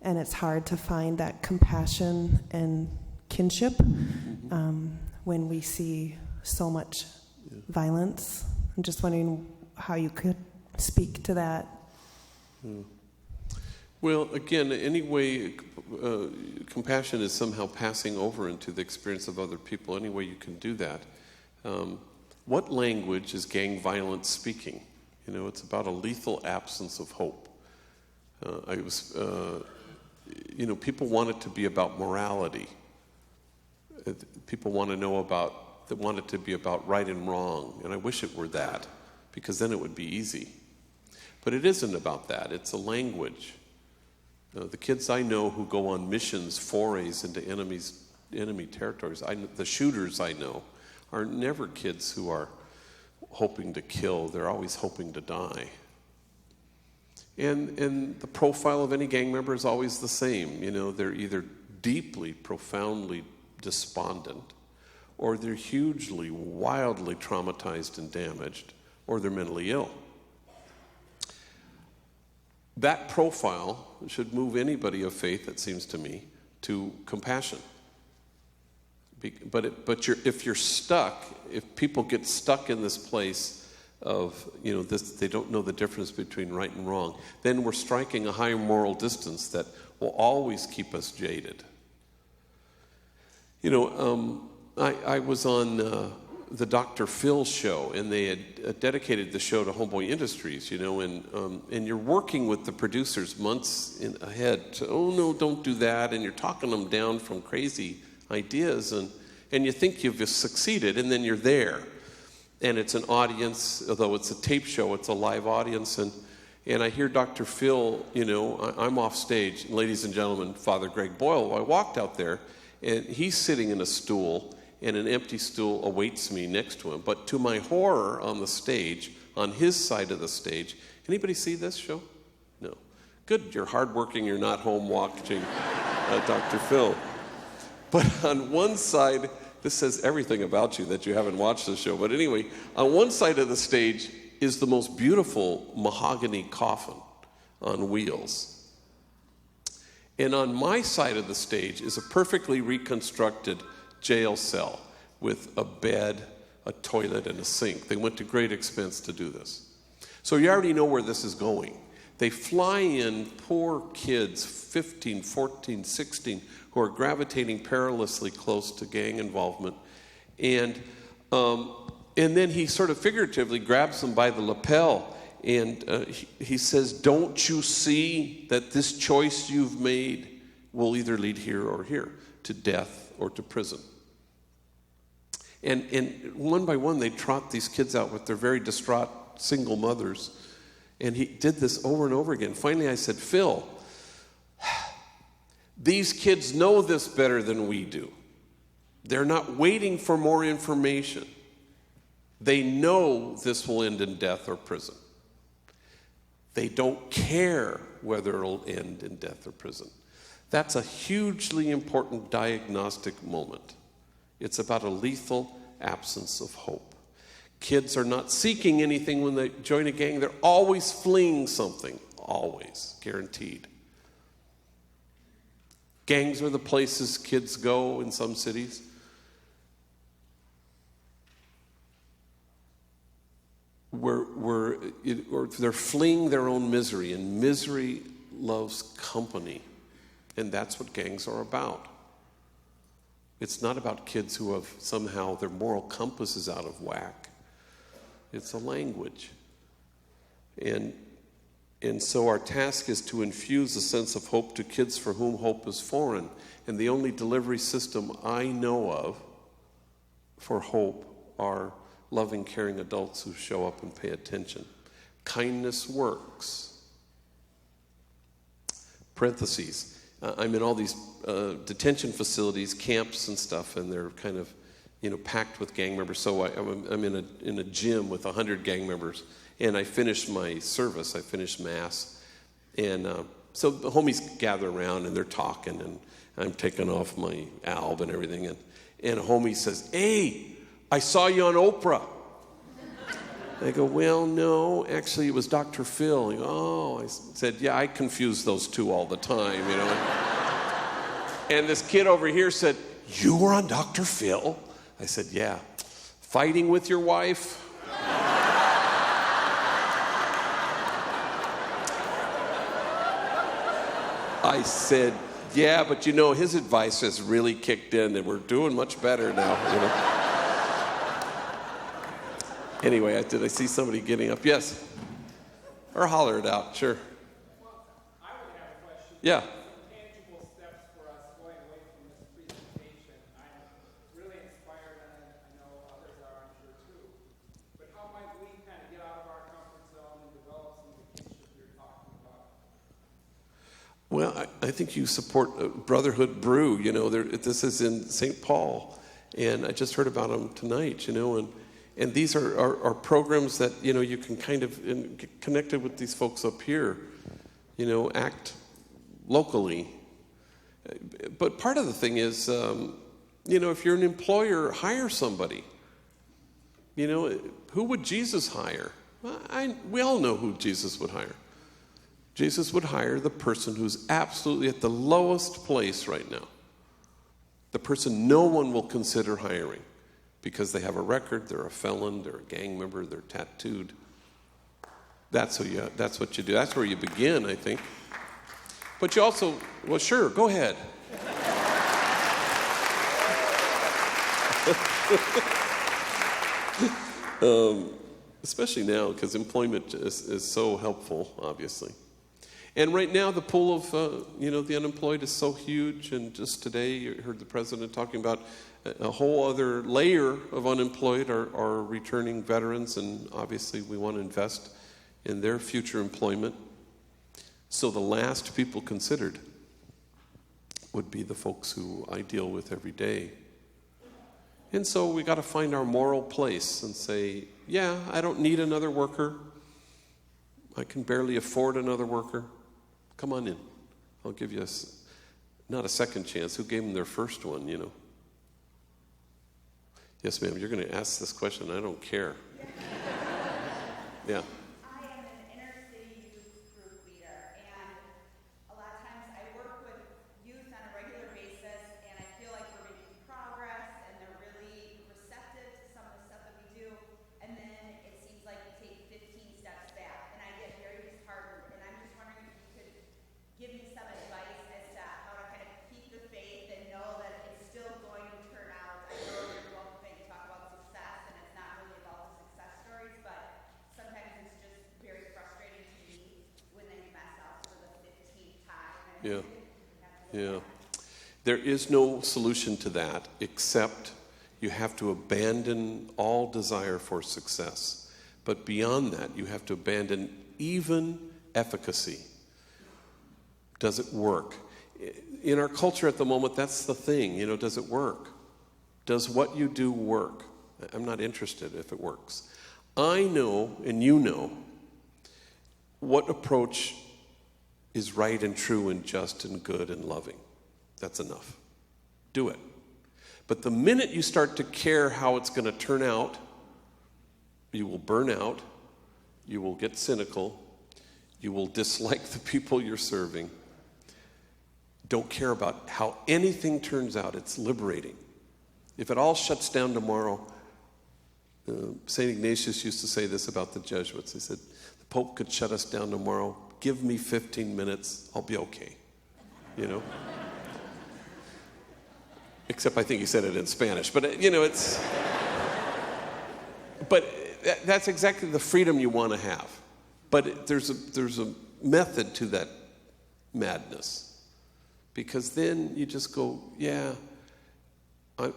and it's hard to find that compassion and kinship when we see so much violence. I'm just wondering how you could speak to that. Well, again, anyway, compassion is somehow passing over into the experience of other people. Any way you can do that. What language is gang violence speaking? You know, it's about a lethal absence of hope. People want it to be about morality. People want it to be about right and wrong, and I wish it were that, because then it would be easy. But it isn't about that. It's a language. The kids I know who go on missions, forays into enemy territories, the shooters I know, are never kids who are hoping to kill. They're always hoping to die. And the profile of any gang member is always the same. You know, they're either deeply, profoundly despondent, or they're hugely, wildly traumatized and damaged, or they're mentally ill. That profile should move anybody of faith, it seems to me, to compassion. But if you're stuck, if people get stuck in this place of, they don't know the difference between right and wrong, then we're striking a high moral distance that will always keep us jaded. I was on the Dr. Phil show, and they had dedicated the show to Homeboy Industries, and you're working with the producers months ahead to, oh no, don't do that, and you're talking them down from crazy ideas, and you think you've succeeded, and then you're there. And it's an audience, although it's a tape show, it's a live audience, and I hear Dr. Phil, I'm off stage, and ladies and gentlemen, Father Greg Boyle, I walked out there, And he's sitting in a stool, and an empty stool awaits me next to him. But to my horror, on the stage, on his side of the stage, anybody see this show? No. Good, you're hardworking, you're not home watching Dr. Phil. But on one side, this says everything about you that you haven't watched the show. But anyway, on one side of the stage is the most beautiful mahogany coffin on wheels. And on my side of the stage is a perfectly reconstructed jail cell with a bed, a toilet, and a sink. They went to great expense to do this. So you already know where this is going. They fly in poor kids, 15, 14, 16, who are gravitating perilously close to gang involvement. And then he sort of figuratively grabs them by the lapel, and he says, don't you see that this choice you've made will either lead here or here, to death or to prison? And one by one, they trot these kids out with their very distraught single mothers. And he did this over and over again. Finally, I said, Phil, these kids know this better than we do. They're not waiting for more information. They know this will end in death or prison. They don't care whether it'll end in death or prison. That's a hugely important diagnostic moment. It's about a lethal absence of hope. Kids are not seeking anything when they join a gang. They're always fleeing something. Always. Guaranteed. Gangs are the places kids go in some cities. Or they're fleeing their own misery, and misery loves company. And that's what gangs are about. It's not about kids who have somehow their moral compass is out of whack. It's a language. And so our task is to infuse a sense of hope to kids for whom hope is foreign. And the only delivery system I know of for hope are loving, caring adults who show up and pay attention. Kindness works. Parentheses. I'm in all these detention facilities, camps and stuff, and they're kind of, packed with gang members. So I'm in a gym with 100 gang members, and I finished my service. I finished Mass, and so the homies gather around and they're talking, and I'm taking off my alb and everything, and a homie says, "Hey, I saw you on Oprah." I go, "Well, no, actually it was Dr. Phil." He goes, "Oh," I said, "Yeah, I confuse those two all the time, And this kid over here said, "You were on Dr. Phil?" I said, "Yeah." "Fighting with your wife?" I said, "Yeah, but his advice has really kicked in, and we're doing much better now, Anyway, did I see somebody getting up? Yes. Or holler it out, sure. Well, I would have a question. Yeah. Some tangible steps for us going away from this presentation. I'm really inspired, and I know others are, I'm sure, too. But how might we kind of get out of our comfort zone and develop some of the kinship you're talking about? Well, I think you support Brotherhood Brew. This is in St. Paul, and I just heard about them tonight. And these are programs that you can kind of get connected with these folks up here. Act locally. But part of the thing is, if you're an employer, hire somebody. Who would Jesus hire? We all know who Jesus would hire. Jesus would hire the person who's absolutely at the lowest place right now. The person no one will consider hiring because they have a record, they're a felon, they're a gang member, they're tattooed. That's what you do. That's where you begin, I think. But you also, well, sure, go ahead. Especially now, because employment is so helpful, obviously. And right now, the pool of, the unemployed is so huge. And just today, you heard the president talking about a whole other layer of unemployed are returning veterans. And obviously, we want to invest in their future employment. So the last people considered would be the folks who I deal with every day. And so we got to find our moral place and say, yeah, I don't need another worker. I can barely afford another worker. Come on in. I'll give you not a second chance. Who gave them their first one, you know? Yes, ma'am, you're going to ask this question. I don't care. Yeah. I am an inner city youth group leader, and a lot of times I work with youth on a regular basis, and I feel like we're making progress, and they're really receptive to some of the stuff that we do, and then it seems like we take 15 steps back, and I get very disheartened, and I'm just wondering if you could give me some advice as to how to kind of keep the faith and know that it's still going to turn out. I know you're both you talk about success, and it's not really about the success stories, but sometimes it's just very frustrating to me when then you mess up for the 15th time. Yeah. Yeah. There is no solution to that except you have to abandon all desire for success. But beyond that, you have to abandon even efficacy. Does it work? In our culture at the moment, that's the thing. You know, does it work? Does what you do work? I'm not interested if it works. I know, and you know, what approach is right and true and just and good and loving. That's enough. Do it. But the minute you start to care how it's going to turn out, you will burn out, you will get cynical, you will dislike the people you're serving. Don't care about how anything turns out. It's liberating. If it all shuts down tomorrow, St. Ignatius used to say this about the Jesuits. He said, the Pope could shut us down tomorrow. Give me 15 minutes. I'll be okay. You know? Except I think he said it in Spanish. But, you know, it's... But that's exactly the freedom you want to have. But there's a method to that madness. Because then you just go, yeah,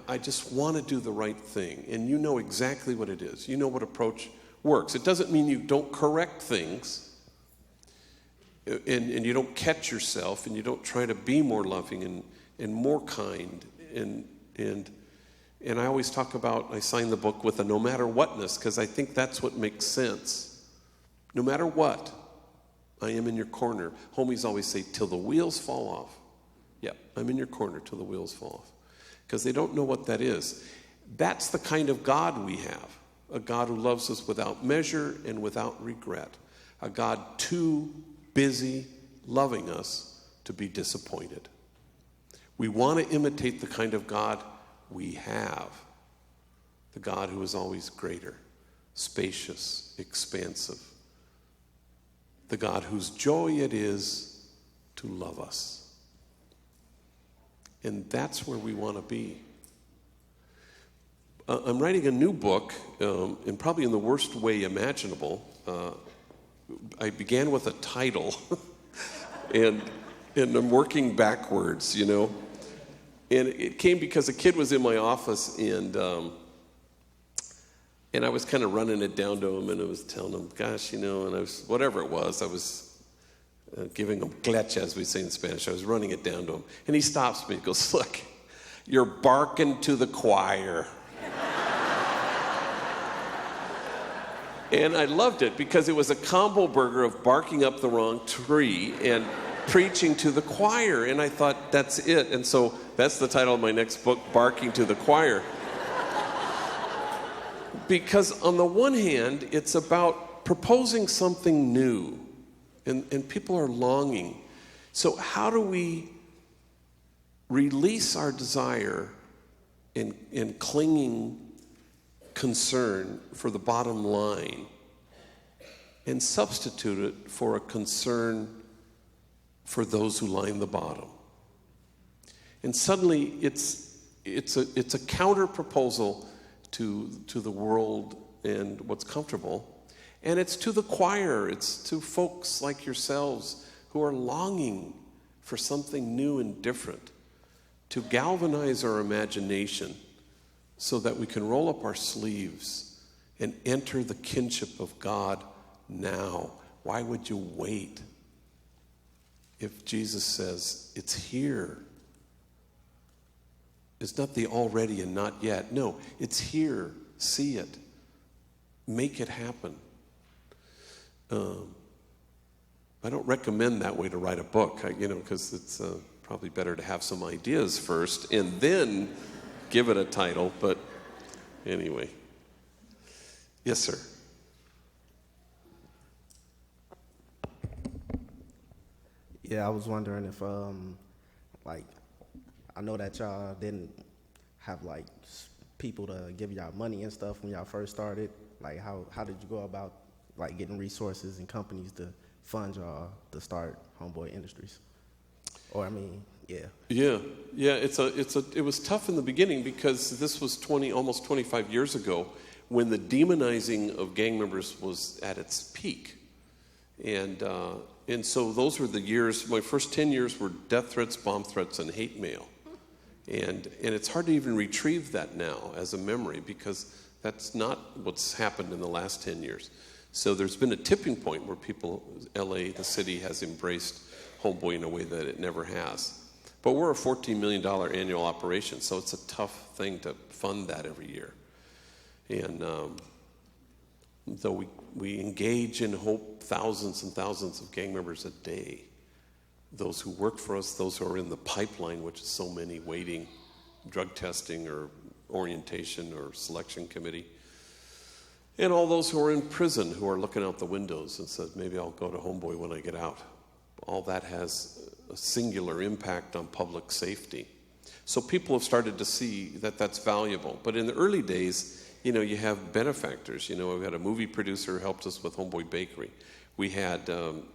I just want to do the right thing. And you know exactly what it is. You know what approach works. It doesn't mean you don't correct things. And you don't catch yourself. And you don't try to be more loving and more kind. And I always talk about, I sign the book with a no matter whatness. Because I think that's what makes sense. No matter what, I am in your corner. Homies always say, till the wheels fall off. Yep, I'm in your corner till the wheels fall off. Because they don't know what that is. That's the kind of God we have. A God who loves us without measure and without regret. A God too busy loving us to be disappointed. We want to imitate the kind of God we have. The God who is always greater, spacious, expansive. The God whose joy it is to love us. And that's where we want to be. I'm writing a new book, and probably in the worst way imaginable. I began with a title, and I'm working backwards, you know. And it came because a kid was in my office, and I was kind of running it down to him, and I was telling him, gosh, you know, and I was, whatever it was, I was giving him glitch, as we say in Spanish. I was running it down to him. And he stops me and goes, look, you're barking to the choir. And I loved it because it was a combo burger of barking up the wrong tree and preaching to the choir. And I thought, that's it. And so that's the title of my next book, Barking to the Choir. Because on the one hand, it's about proposing something new. And people are longing. So how do we release our desire and clinging concern for the bottom line and substitute it for a concern for those who line the bottom? And suddenly it's a counter proposal to the world and what's comfortable. And it's to the choir, it's to folks like yourselves who are longing for something new and different, to galvanize our imagination so that we can roll up our sleeves and enter the kinship of God now. Why would you wait? If Jesus says, it's here, It's not the already and not yet. No, it's here. See it. Make it happen. I don't recommend that way to write a book, because it's probably better to have some ideas first and then give it a title. But anyway. Yes, sir. Yeah, I was wondering if, I know that y'all didn't have, people to give y'all money and stuff when y'all first started. How did you go about, getting resources and companies to fund y'all to start Homeboy Industries? Or, yeah. Yeah. It was tough in the beginning because this was almost 25 years ago when the demonizing of gang members was at its peak. And so those were the years, my first 10 years were death threats, bomb threats, and hate mail. And it's hard to even retrieve that now as a memory because that's not what's happened in the last 10 years. So there's been a tipping point where LA, the city, has embraced Homeboy in a way that it never has. But we're a $14 million annual operation, so it's a tough thing to fund that every year. And though we engage in hope thousands and thousands of gang members a day, those who work for us, those who are in the pipeline, which is so many waiting, drug testing or orientation or selection committee, and all those who are in prison who are looking out the windows and said, maybe I'll go to Homeboy when I get out. All that has a singular impact on public safety. So people have started to see that that's valuable. But in the early days, you have benefactors. We had a movie producer who helped us with Homeboy Bakery. We had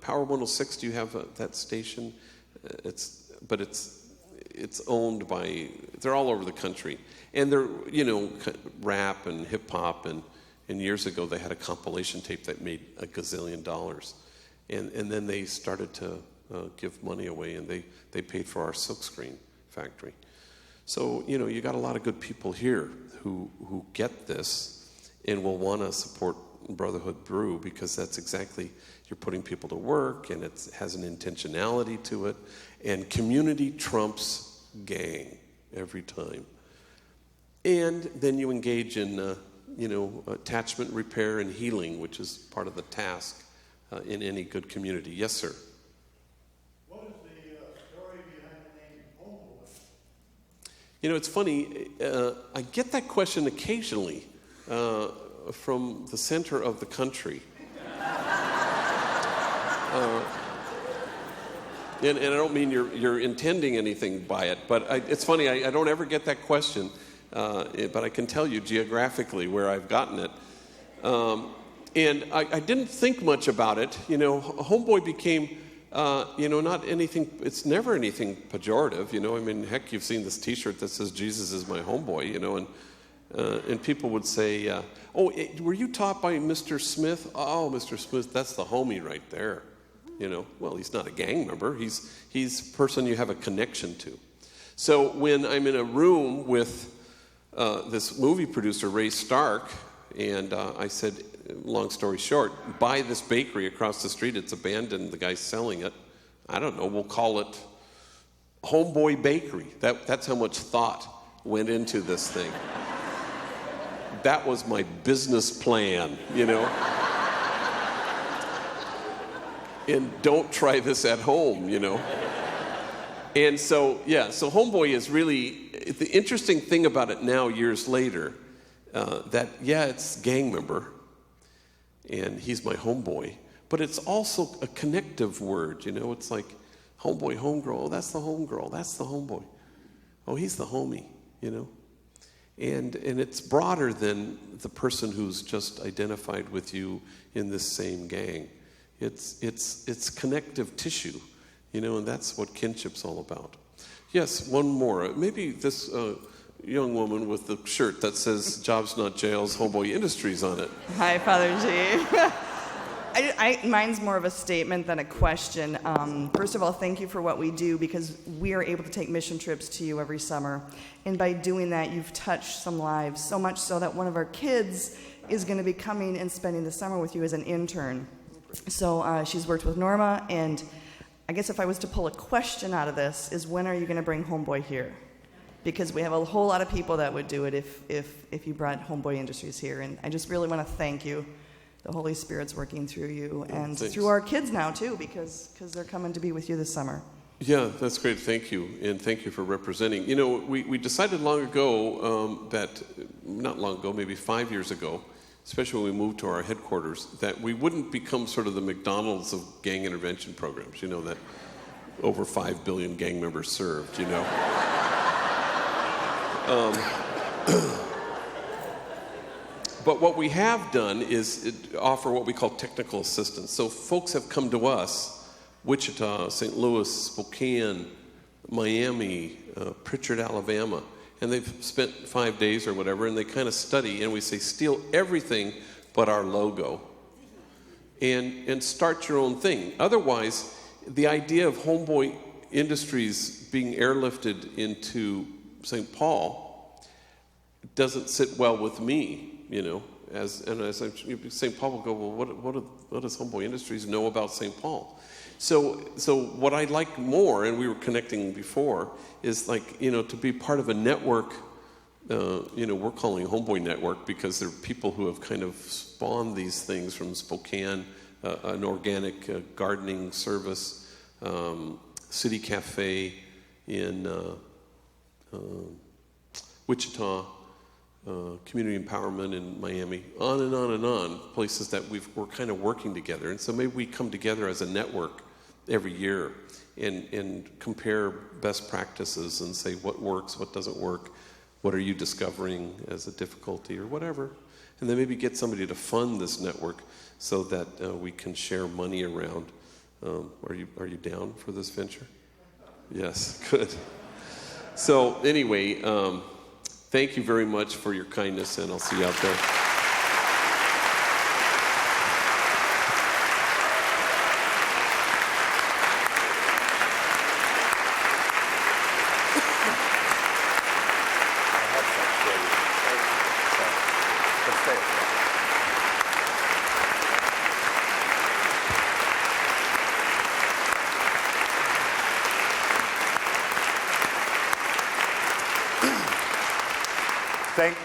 Power 106. Do you have that station? It's owned by, they're all over the country. And they're, rap and hip hop. And years ago, they had a compilation tape that made $1 gazillion. And then they started to give money away, and they paid for our silkscreen factory. So, you got a lot of good people here who get this and will want to support Brotherhood Brew because that's exactly, you're putting people to work, and it has an intentionality to it. And community trumps gang every time. And then you engage in, attachment repair and healing, which is part of the task in any good community. Yes, sir. What is the story behind the name Homeboy? It's funny. I get that question occasionally from the center of the country. And I don't mean you're intending anything by it, but it's funny. I don't ever get that question, but I can tell you geographically where I've gotten it. And I didn't think much about it. Homeboy became, not anything, it's never anything pejorative. Heck, you've seen this T-shirt that says, Jesus is my homeboy, and people would say, were you taught by Mr. Smith? Oh, Mr. Smith, that's the homie right there. Well, he's not a gang member. He's a person you have a connection to. So when I'm in a room with this movie producer, Ray Stark, and I said, long story short, buy this bakery across the street. It's abandoned. The guy's selling it. I don't know. We'll call it Homeboy Bakery. That's how much thought went into this thing. That was my business plan, And don't try this at home, And so Homeboy is really, the interesting thing about it now, years later, it's gang member, and he's my homeboy, but it's also a connective word, it's like homeboy, homegirl, oh, that's the homegirl, that's the homeboy, oh, he's the homie, and it's broader than the person who's just identified with you in this same gang. It's connective tissue, and that's what kinship's all about. Yes, one more. Maybe this young woman with the shirt that says Jobs Not Jails, Homeboy Industries on it. Hi, Father G. Mine's more of a statement than a question. First of all, thank you for what we do because we are able to take mission trips to you every summer. And by doing that, you've touched some lives, so much so that one of our kids is going to be coming and spending the summer with you as an intern. So she's worked with Norma, and I guess if I was to pull a question out of this is when are you going to bring Homeboy here? because we have a whole lot of people that would do it if you brought Homeboy Industries here. And I just really want to thank you. The Holy Spirit's working through you and Thanks. through our kids now too, because they're coming to be with you this summer. Yeah, that's great. Thank you. And thank you for representing. You know, we decided long ago that, not long ago, maybe 5 years ago, especially when we moved to our headquarters, that we wouldn't become sort of the McDonald's of gang intervention programs, you know, that over 5 billion gang members served, you know. But what we have done is offer what we call technical assistance. So folks have come to us, Wichita, St. Louis, Spokane, Miami, Pritchard, Alabama, and they've spent 5 days or whatever, and they kind of study, and we say, steal everything but our logo, and start your own thing. Otherwise, the idea of Homeboy Industries being airlifted into St. Paul doesn't sit well with me, you know. As St. Paul will go, well, what does Homeboy Industries know about St. Paul? So what I like more, and we were connecting before, is like, you know, to be part of a network. You know, we're calling Homeboy Network because there are people who have kind of spawned these things from Spokane, an organic gardening service, City Cafe in Wichita, community empowerment in Miami, on and on and on, places that we're kind of working together. And so maybe we come together as a network every year and compare best practices and say what works, what doesn't work, what are you discovering as a difficulty or whatever. And then maybe get somebody to fund this network so that we can share money around. Are you down for this venture? Yes, good. So anyway, thank you very much for your kindness, and I'll see you out there.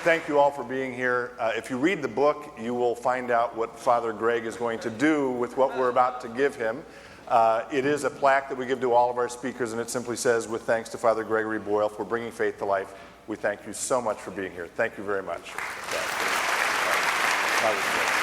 Thank you all for being here. If you read the book, you will find out what Father Greg is going to do with what we're about to give him. It is a plaque that we give to all of our speakers, and it simply says, with thanks to Father Gregory Boyle for bringing faith to life, we thank you so much for being here. Thank you very much. That was good.